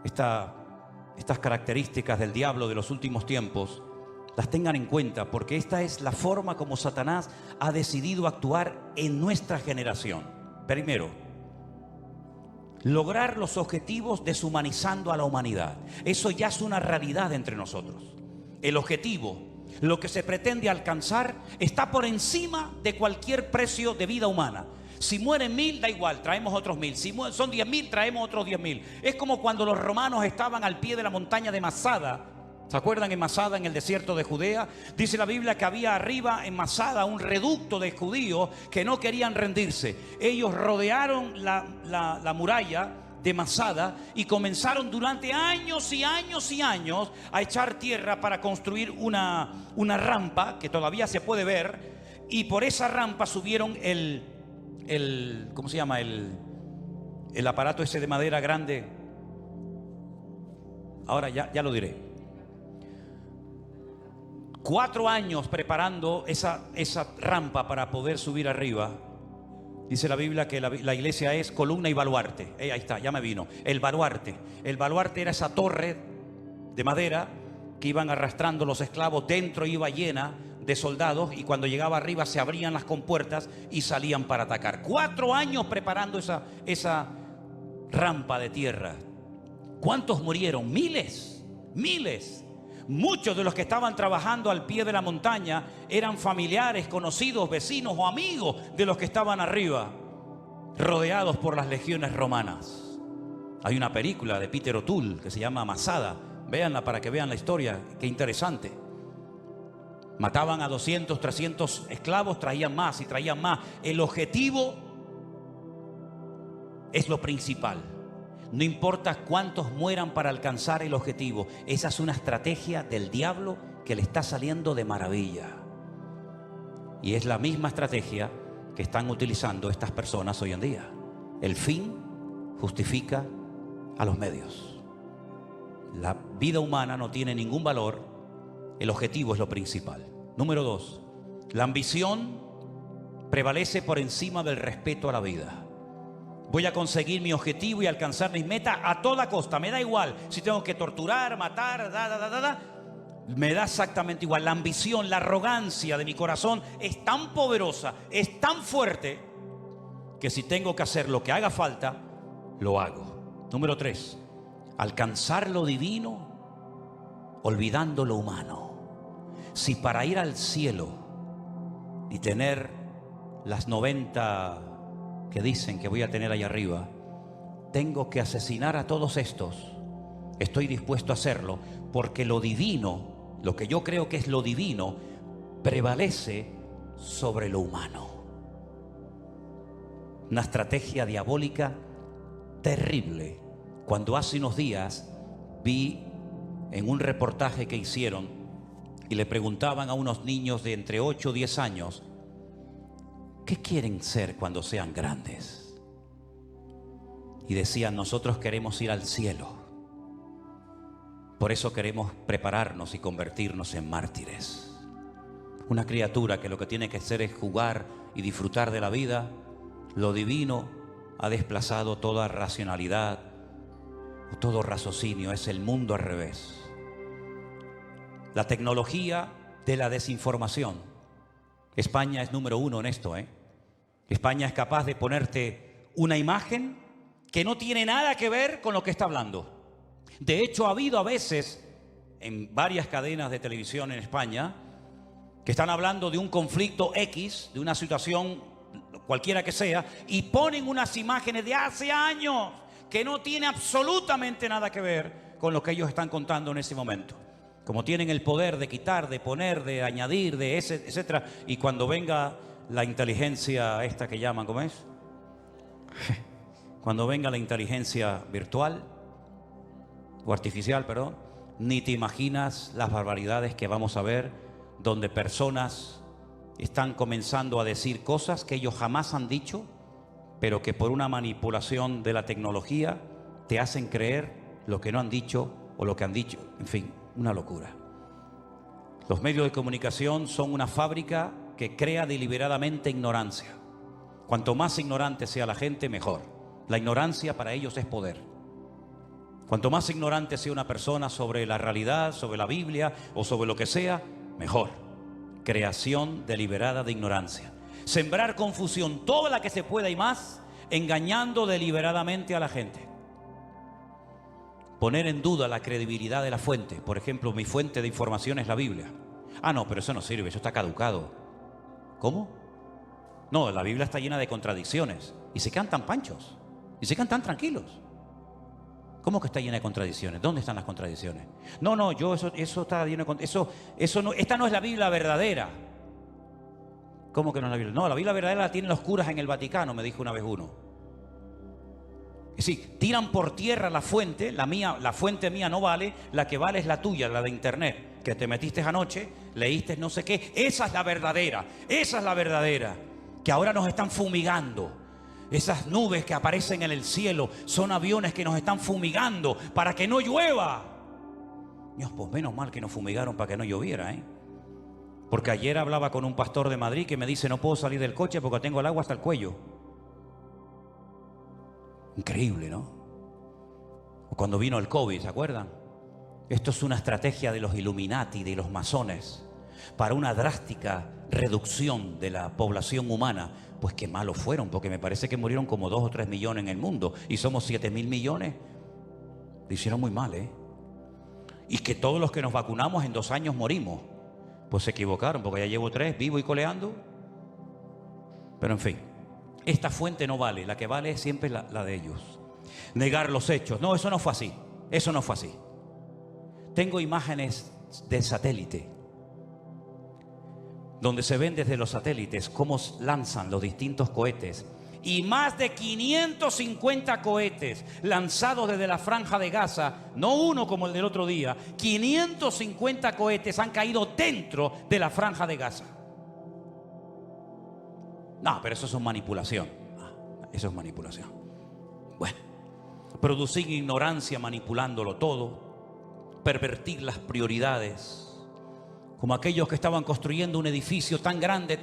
estas características del diablo de los últimos tiempos las tengan en cuenta, porque esta es la forma como Satanás ha decidido actuar en nuestra generación. Primero, lograr los objetivos deshumanizando a la humanidad. Eso ya es una realidad entre nosotros. El objetivo, lo que se pretende alcanzar, está por encima de cualquier precio de vida humana. Si mueren 1000, da igual, traemos otros 1000. Si son 10.000, traemos otros 10.000. Es como cuando los romanos estaban al pie de la montaña de Masada. ¿Se acuerdan en Masada, en el desierto de Judea? Dice la Biblia que había arriba en Masada un reducto de judíos que no querían rendirse. Ellos rodearon la muralla de Masada y comenzaron durante años y años y años a echar tierra para construir una rampa que todavía se puede ver, y por esa rampa subieron ¿cómo se llama? El aparato ese de madera grande. Ahora ya lo diré. 4 años preparando esa rampa para poder subir arriba. Dice la Biblia que la iglesia es columna y baluarte. Ahí está, ya me vino. El baluarte. El baluarte era esa torre de madera que iban arrastrando los esclavos. Dentro iba llena de soldados, y cuando llegaba arriba se abrían las compuertas y salían para atacar. 4 años preparando esa rampa de tierra. ¿Cuántos murieron? Miles. Muchos de los que estaban trabajando al pie de la montaña eran familiares, conocidos, vecinos o amigos de los que estaban arriba, rodeados por las legiones romanas. Hay una película de Peter O'Toole que se llama Masada. Véanla para que vean la historia, qué interesante. Mataban a 200, 300 esclavos, traían más y traían más. El objetivo es lo principal. No importa cuántos mueran para alcanzar el objetivo. Esa es una estrategia del diablo que le está saliendo de maravilla. Y es la misma estrategia que están utilizando estas personas hoy en día. El fin justifica a los medios. La vida humana no tiene ningún valor. El objetivo es lo principal. Número 2. La ambición prevalece por encima del respeto a la vida. Voy a conseguir mi objetivo y alcanzar mis metas a toda costa. Me da igual si tengo que torturar, matar, me da exactamente igual. La ambición, la arrogancia de mi corazón es tan poderosa, es tan fuerte, que si tengo que hacer lo que haga falta, lo hago. Número 3. Alcanzar lo divino olvidando lo humano. Si para ir al cielo y tener las 90 que dicen que voy a tener ahí arriba, tengo que asesinar a todos estos, estoy dispuesto a hacerlo, porque lo divino, lo que yo creo que es lo divino, prevalece sobre lo humano. Una estrategia diabólica terrible. Cuando hace unos días vi en un reportaje que hicieron y le preguntaban a unos niños de entre 8 o 10 años, ¿qué quieren ser cuando sean grandes? Y decían, nosotros queremos ir al cielo. Por eso queremos prepararnos y convertirnos en mártires. Una criatura que lo que tiene que hacer es jugar y disfrutar de la vida. Lo divino ha desplazado toda racionalidad, todo raciocinio, es el mundo al revés. La tecnología de la desinformación. España es número 1 en esto, España es capaz de ponerte una imagen que no tiene nada que ver con lo que está hablando. De hecho, ha habido a veces en varias cadenas de televisión en España que están hablando de un conflicto X, de una situación cualquiera que sea, y ponen unas imágenes de hace años que no tiene absolutamente nada que ver con lo que ellos están contando en ese momento. Como tienen el poder de quitar, de poner, de añadir, de ese, etcétera, y cuando venga la inteligencia esta que llaman, ¿cómo es? Cuando venga la inteligencia virtual o artificial, perdón, ni te imaginas las barbaridades que vamos a ver, donde personas están comenzando a decir cosas que ellos jamás han dicho, pero que por una manipulación de la tecnología te hacen creer lo que no han dicho o lo que han dicho. En fin, una locura. Los medios de comunicación son una fábrica que crea deliberadamente ignorancia. Cuanto más ignorante sea la gente, mejor. La ignorancia para ellos es poder. Cuanto más ignorante sea una persona sobre la realidad, sobre la Biblia o sobre lo que sea, mejor. Creación deliberada de ignorancia. Sembrar confusión, toda la que se pueda y más, engañando deliberadamente a la gente. Poner en duda la credibilidad de la fuente. Por ejemplo, mi fuente de información es la Biblia. Ah, no, pero eso no sirve, eso está caducado. ¿Cómo? No, la Biblia está llena de contradicciones. Y se quedan tan panchos. Y se quedan tan tranquilos. ¿Cómo que está llena de contradicciones? ¿Dónde están las contradicciones? No, eso está lleno de esta no es la Biblia verdadera. ¿Cómo que no es la Biblia? No, la Biblia verdadera la tienen los curas en el Vaticano, me dijo una vez uno. Es decir, tiran por tierra la fuente, la fuente mía no vale, la que vale es la tuya, la de internet, que te metiste anoche, leíste no sé qué. Esa es la verdadera, que ahora nos están fumigando. Esas nubes que aparecen en el cielo son aviones que nos están fumigando para que no llueva. Dios, pues menos mal que nos fumigaron para que no lloviera, Porque ayer hablaba con un pastor de Madrid que me dice: no puedo salir del coche porque tengo el agua hasta el cuello. Increíble, ¿no? O cuando vino el COVID, ¿se acuerdan? Esto es una estrategia de los Illuminati, de los masones, para una drástica reducción de la población humana. Pues qué malos fueron, porque me parece que murieron como 2 o 3 millones en el mundo y somos 7.000 millones. Lo hicieron muy mal, Y que todos los que nos vacunamos en 2 años morimos. Pues se equivocaron, porque ya llevo 3 vivo y coleando. Pero en fin, esta fuente no vale, la que vale es siempre la de ellos. Negar los hechos. No, eso no fue así. Eso no fue así. Tengo imágenes del satélite, donde se ven desde los satélites cómo lanzan los distintos cohetes. Y más de 550 cohetes lanzados desde la Franja de Gaza, no uno como el del otro día, 550 cohetes han caído dentro de la Franja de Gaza. No, pero eso es manipulación. Eso es manipulación. Bueno, producir ignorancia manipulándolo todo, pervertir las prioridades. Como aquellos que estaban construyendo un edificio tan grande,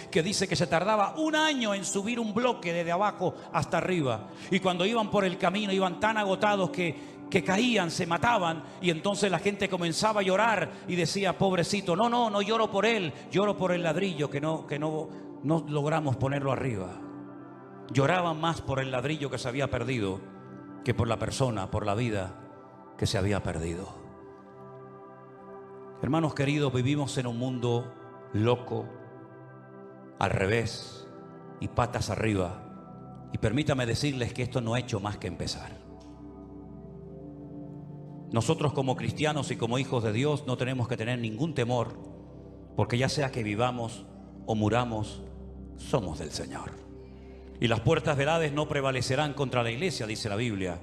que dice que se tardaba 1 año en subir un bloque desde abajo hasta arriba. Y cuando iban por el camino iban tan agotados que caían, se mataban. Y entonces la gente comenzaba a llorar y decía: pobrecito, no lloro por él, lloro por el ladrillo que no logramos ponerlo arriba. Lloraban más por el ladrillo que se había perdido que por la persona, por la vida que se había perdido. Hermanos queridos, vivimos en un mundo loco, al revés y patas arriba. Y permítame decirles que esto no ha hecho más que empezar. Nosotros como cristianos y como hijos de Dios no tenemos que tener ningún temor, porque ya sea que vivamos o muramos, somos del Señor. Y las puertas del Hades no prevalecerán contra la iglesia, dice la Biblia.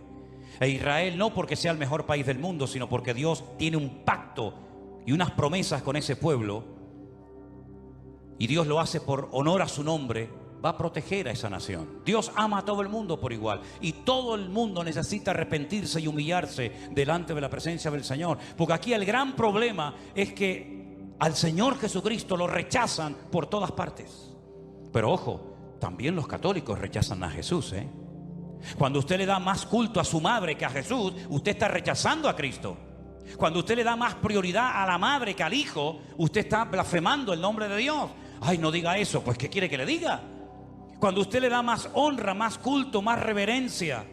E Israel no porque sea el mejor país del mundo, sino porque Dios tiene un pacto y unas promesas con ese pueblo, y Dios lo hace por honor a su nombre. Va a proteger a esa nación. Dios ama a todo el mundo por igual, y todo el mundo necesita arrepentirse y humillarse delante de la presencia del Señor, porque aquí el gran problema es que al Señor Jesucristo lo rechazan por todas partes. Pero ojo, también los católicos rechazan a Jesús, Cuando usted le da más culto a su madre que a Jesús, usted está rechazando a Cristo. Cuando usted le da más prioridad a la madre que al hijo, usted está blasfemando el nombre de Dios. Ay, no diga eso. Pues ¿qué quiere que le diga? Cuando usted le da más honra, más culto, más reverencia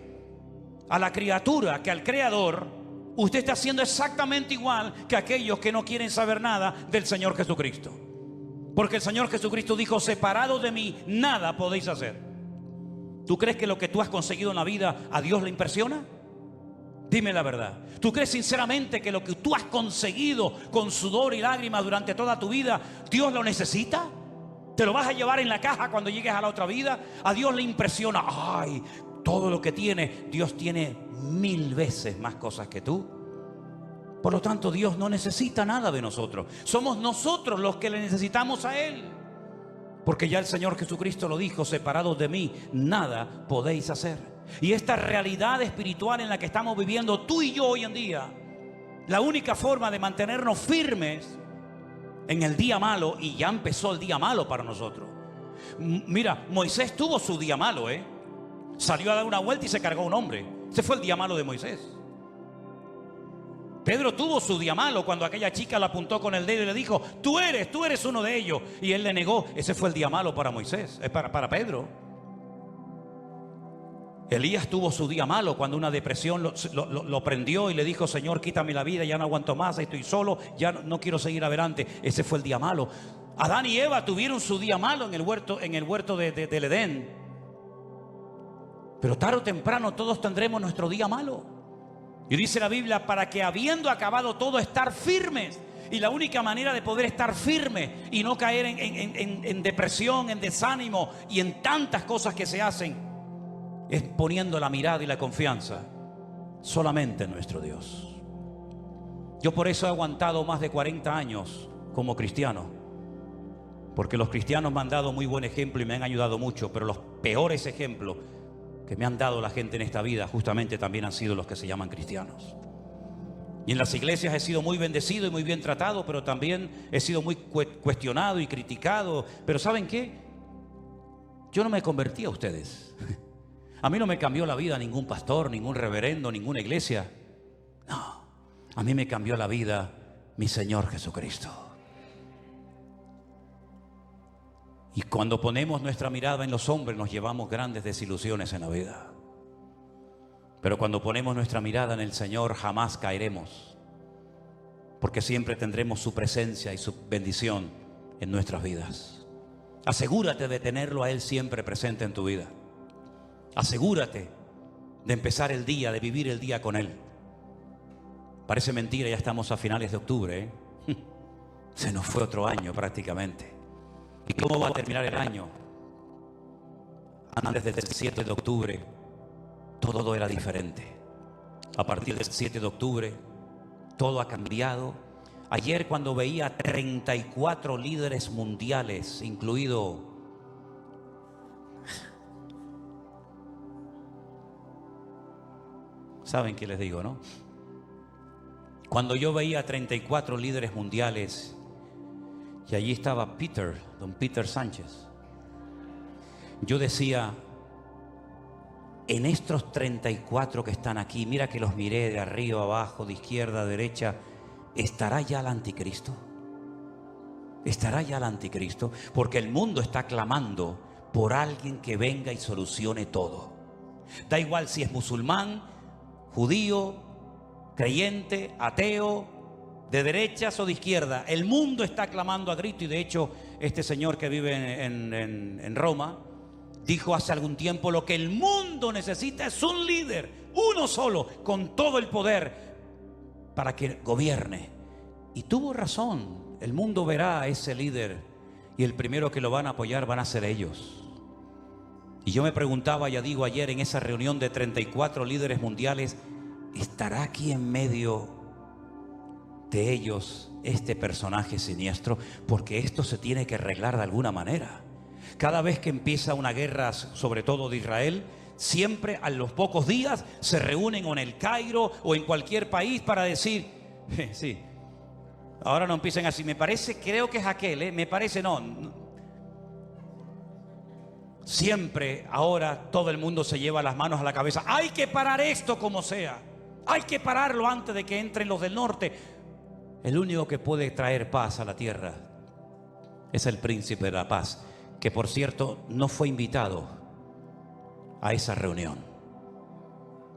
a la criatura que al Creador, usted está haciendo exactamente igual que aquellos que no quieren saber nada del Señor Jesucristo. Porque el Señor Jesucristo dijo: separados de mí, nada podéis hacer. ¿Tú crees que lo que tú has conseguido en la vida a Dios le impresiona? Dime la verdad. ¿Tú crees sinceramente que lo que tú has conseguido con sudor y lágrimas durante toda tu vida, Dios lo necesita? ¿Te lo vas a llevar en la caja cuando llegues a la otra vida? A Dios le impresiona: ay, todo lo que tiene. Dios tiene 1000 veces más cosas que tú. Por lo tanto, Dios no necesita nada de nosotros. Somos nosotros los que le necesitamos a Él. Porque ya el Señor Jesucristo lo dijo: separados de mí, nada podéis hacer. Y esta realidad espiritual en la que estamos viviendo tú y yo hoy en día, la única forma de mantenernos firmes en el día malo, y ya empezó el día malo para nosotros. Mira, Moisés tuvo su día malo, Salió a dar una vuelta y se cargó a un hombre. Ese fue el día malo de Moisés. Pedro tuvo su día malo cuando aquella chica lo apuntó con el dedo y le dijo: tú eres uno de ellos. Y él le negó. Ese fue el día malo para Moisés, para Pedro. Elías tuvo su día malo cuando una depresión lo prendió y le dijo: Señor, quítame la vida, ya no aguanto más, estoy solo, ya no quiero seguir adelante. Ese fue el día malo. Adán y Eva tuvieron su día malo en el huerto del Edén. Pero tarde o temprano todos tendremos nuestro día malo. Y dice la Biblia: para que habiendo acabado todo, estar firmes. Y la única manera de poder estar firme y no caer en depresión, en desánimo y en tantas cosas que se hacen, es poniendo la mirada y la confianza solamente en nuestro Dios. Yo por eso he aguantado más de 40 años como cristiano, porque los cristianos me han dado muy buen ejemplo y me han ayudado mucho. Pero los peores ejemplos que me han dado la gente en esta vida justamente también han sido los que se llaman cristianos. Y en las iglesias he sido muy bendecido y muy bien tratado, pero también he sido muy cuestionado y criticado. Pero ¿saben qué? Yo no me convertí a ustedes. A mí no me cambió la vida ningún pastor, ningún reverendo, ninguna iglesia. No, a mí me cambió la vida mi Señor Jesucristo. Y cuando ponemos nuestra mirada en los hombres, nos llevamos grandes desilusiones en la vida. Pero cuando ponemos nuestra mirada en el Señor, jamás caeremos, porque siempre tendremos su presencia y su bendición en nuestras vidas. Asegúrate de tenerlo a Él siempre presente en tu vida. Asegúrate de empezar el día, de vivir el día con Él. Parece mentira, ya estamos a finales de octubre, Se nos fue otro año prácticamente. ¿Y cómo va a terminar el año? Antes del 7 de octubre, todo era diferente. A partir del 7 de octubre, todo ha cambiado. Ayer, cuando veía 34 líderes mundiales, incluido ¿saben qué les digo, no? Cuando yo veía 34 líderes mundiales y allí estaba don Peter Sánchez, yo decía: en estos 34 que están aquí, mira que los miré de arriba abajo, de izquierda a derecha, ¿estará ya el anticristo? ¿Estará ya el anticristo? Porque el mundo está clamando por alguien que venga y solucione todo. Da igual si es musulmán, judío, creyente, ateo, de derechas o de izquierda. El mundo está clamando a grito. Y de hecho, este señor que vive en Roma dijo hace algún tiempo: lo que el mundo necesita es un líder, uno solo, con todo el poder para que gobierne. Y tuvo razón. El mundo verá a ese líder y el primero que lo van a apoyar van a ser ellos. Y yo me preguntaba, ya digo, ayer en esa reunión de 34 líderes mundiales, ¿estará aquí en medio de ellos este personaje siniestro? Porque esto se tiene que arreglar de alguna manera. Cada vez que empieza una guerra, sobre todo de Israel, siempre a los pocos días se reúnen o en el Cairo o en cualquier país para decir: sí, ahora no empiecen así, me parece, creo que es aquel, me parece, no. Siempre ahora todo el mundo se lleva las manos a la cabeza. Hay que parar esto como sea. Hay que pararlo antes de que entren los del norte. El único que puede traer paz a la tierra es el príncipe de la paz, que por cierto no fue invitado a esa reunión.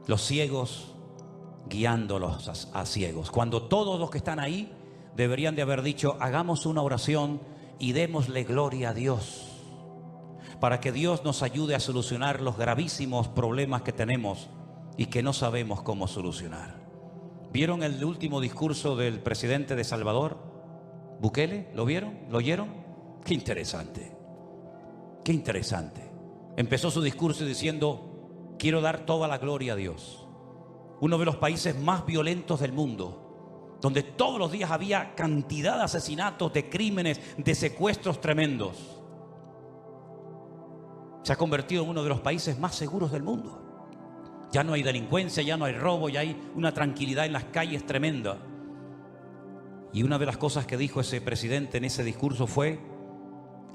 Los ciegos guiándolos a ciegos, cuando todos los que están ahí deberían de haber dicho: hagamos una oración y démosle gloria a Dios, para que Dios nos ayude a solucionar los gravísimos problemas que tenemos y que no sabemos cómo solucionar. ¿Vieron el último discurso del presidente de Salvador, Bukele? ¿Lo vieron? ¿Lo oyeron? Qué interesante. Qué interesante. Empezó su discurso diciendo: quiero dar toda la gloria a Dios. Uno de los países más violentos del mundo, donde todos los días había cantidad de asesinatos, de crímenes, de secuestros tremendos, se ha convertido en uno de los países más seguros del mundo. Ya no hay delincuencia, ya no hay robo, ya hay una tranquilidad en las calles tremenda. Y una de las cosas que dijo ese presidente en ese discurso fue: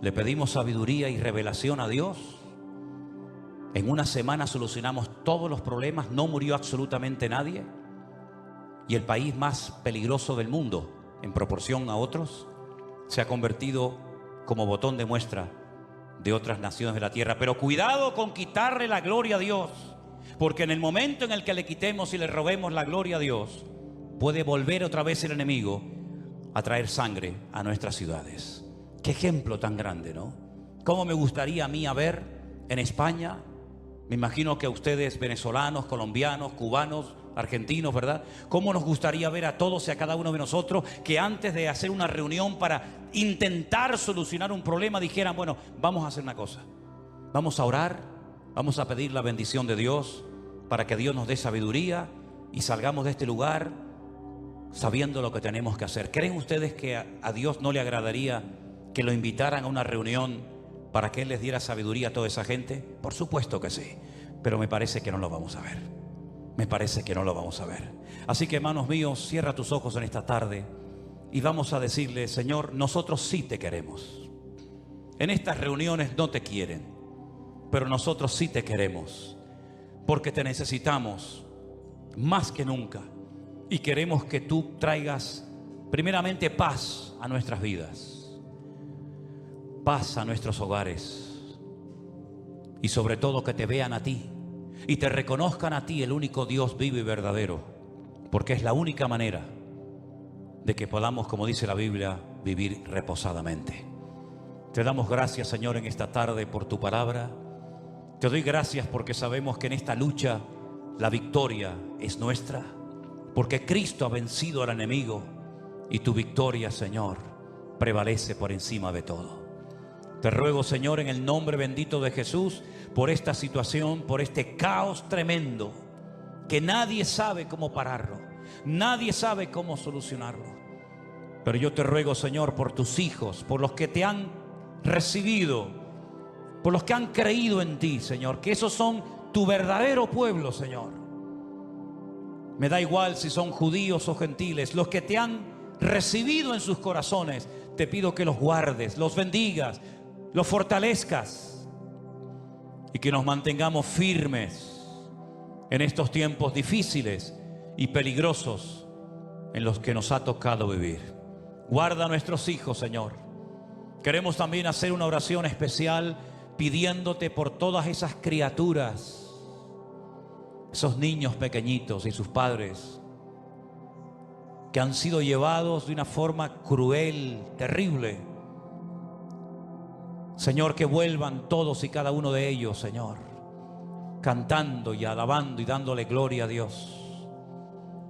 le pedimos sabiduría y revelación a Dios. En una semana solucionamos todos los problemas, no murió absolutamente nadie. Y el país más peligroso del mundo, en proporción a otros, se ha convertido como botón de muestra de otras naciones de la tierra. Pero cuidado con quitarle la gloria a Dios, porque en el momento en el que le quitemos y le robemos la gloria a Dios, puede volver otra vez el enemigo a traer sangre a nuestras ciudades. Qué ejemplo tan grande, ¿no? Cómo me gustaría a mí ver en España, me imagino que a ustedes, venezolanos, colombianos, cubanos, argentinos, ¿verdad? Cómo nos gustaría ver a todos y a cada uno de nosotros que antes de hacer una reunión para intentar solucionar un problema dijeran: bueno, vamos a hacer una cosa, vamos a orar, vamos a pedir la bendición de Dios para que Dios nos dé sabiduría y salgamos de este lugar sabiendo lo que tenemos que hacer. ¿Creen ustedes que a Dios no le agradaría que lo invitaran a una reunión para que Él les diera sabiduría a toda esa gente? Por supuesto que sí, pero me parece que no lo vamos a ver. Me parece que no lo vamos a ver. Así que, hermanos míos, cierra tus ojos en esta tarde y vamos a decirle: Señor, nosotros sí te queremos. En estas reuniones no te quieren, pero nosotros sí te queremos, porque te necesitamos más que nunca y queremos que tú traigas primeramente paz a nuestras vidas, paz a nuestros hogares y sobre todo que te vean a ti y te reconozcan a ti, el único Dios vivo y verdadero, porque es la única manera de que podamos, como dice la Biblia, vivir reposadamente. Te damos gracias, Señor, en esta tarde por tu palabra. Te doy gracias porque sabemos que en esta lucha la victoria es nuestra, porque Cristo ha vencido al enemigo y tu victoria, Señor, prevalece por encima de todo. Te ruego, Señor, en el nombre bendito de Jesús, por esta situación, por este caos tremendo, que nadie sabe cómo pararlo, nadie sabe cómo solucionarlo. Pero yo te ruego, Señor, por tus hijos, por los que te han recibido, por los que han creído en ti, Señor, que esos son tu verdadero pueblo, Señor. Me da igual si son judíos o gentiles, los que te han recibido en sus corazones, te pido que los guardes, los bendigas, los fortalezcas y que nos mantengamos firmes en estos tiempos difíciles y peligrosos en los que nos ha tocado vivir. Guarda a nuestros hijos, Señor. Queremos también hacer una oración especial pidiéndote por todas esas criaturas, esos niños pequeñitos y sus padres que han sido llevados de una forma cruel, terrible. Señor, que vuelvan todos y cada uno de ellos, Señor, cantando y alabando y dándole gloria a Dios.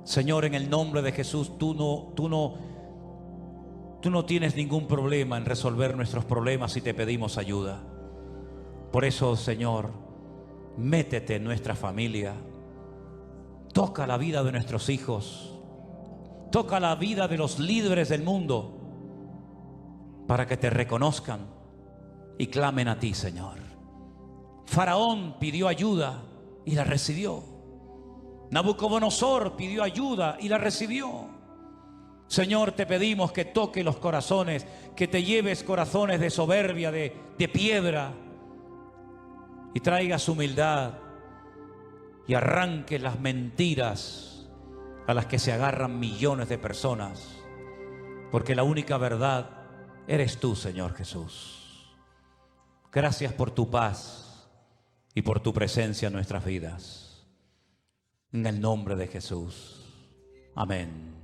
Señor, en el nombre de Jesús, tú no tienes ningún problema en resolver nuestros problemas si te pedimos ayuda. Por eso, Señor, métete en nuestra familia, toca la vida de nuestros hijos, toca la vida de los líderes del mundo, para que te reconozcan y clamen a ti, Señor. Faraón pidió ayuda y la recibió. Nabucodonosor pidió ayuda y la recibió. Señor, te pedimos que toque los corazones, que te lleves corazones de soberbia, de piedra, y traigas humildad y arranques las mentiras a las que se agarran millones de personas, porque la única verdad eres tú, Señor Jesús. Gracias por tu paz y por tu presencia en nuestras vidas. En el nombre de Jesús. Amén.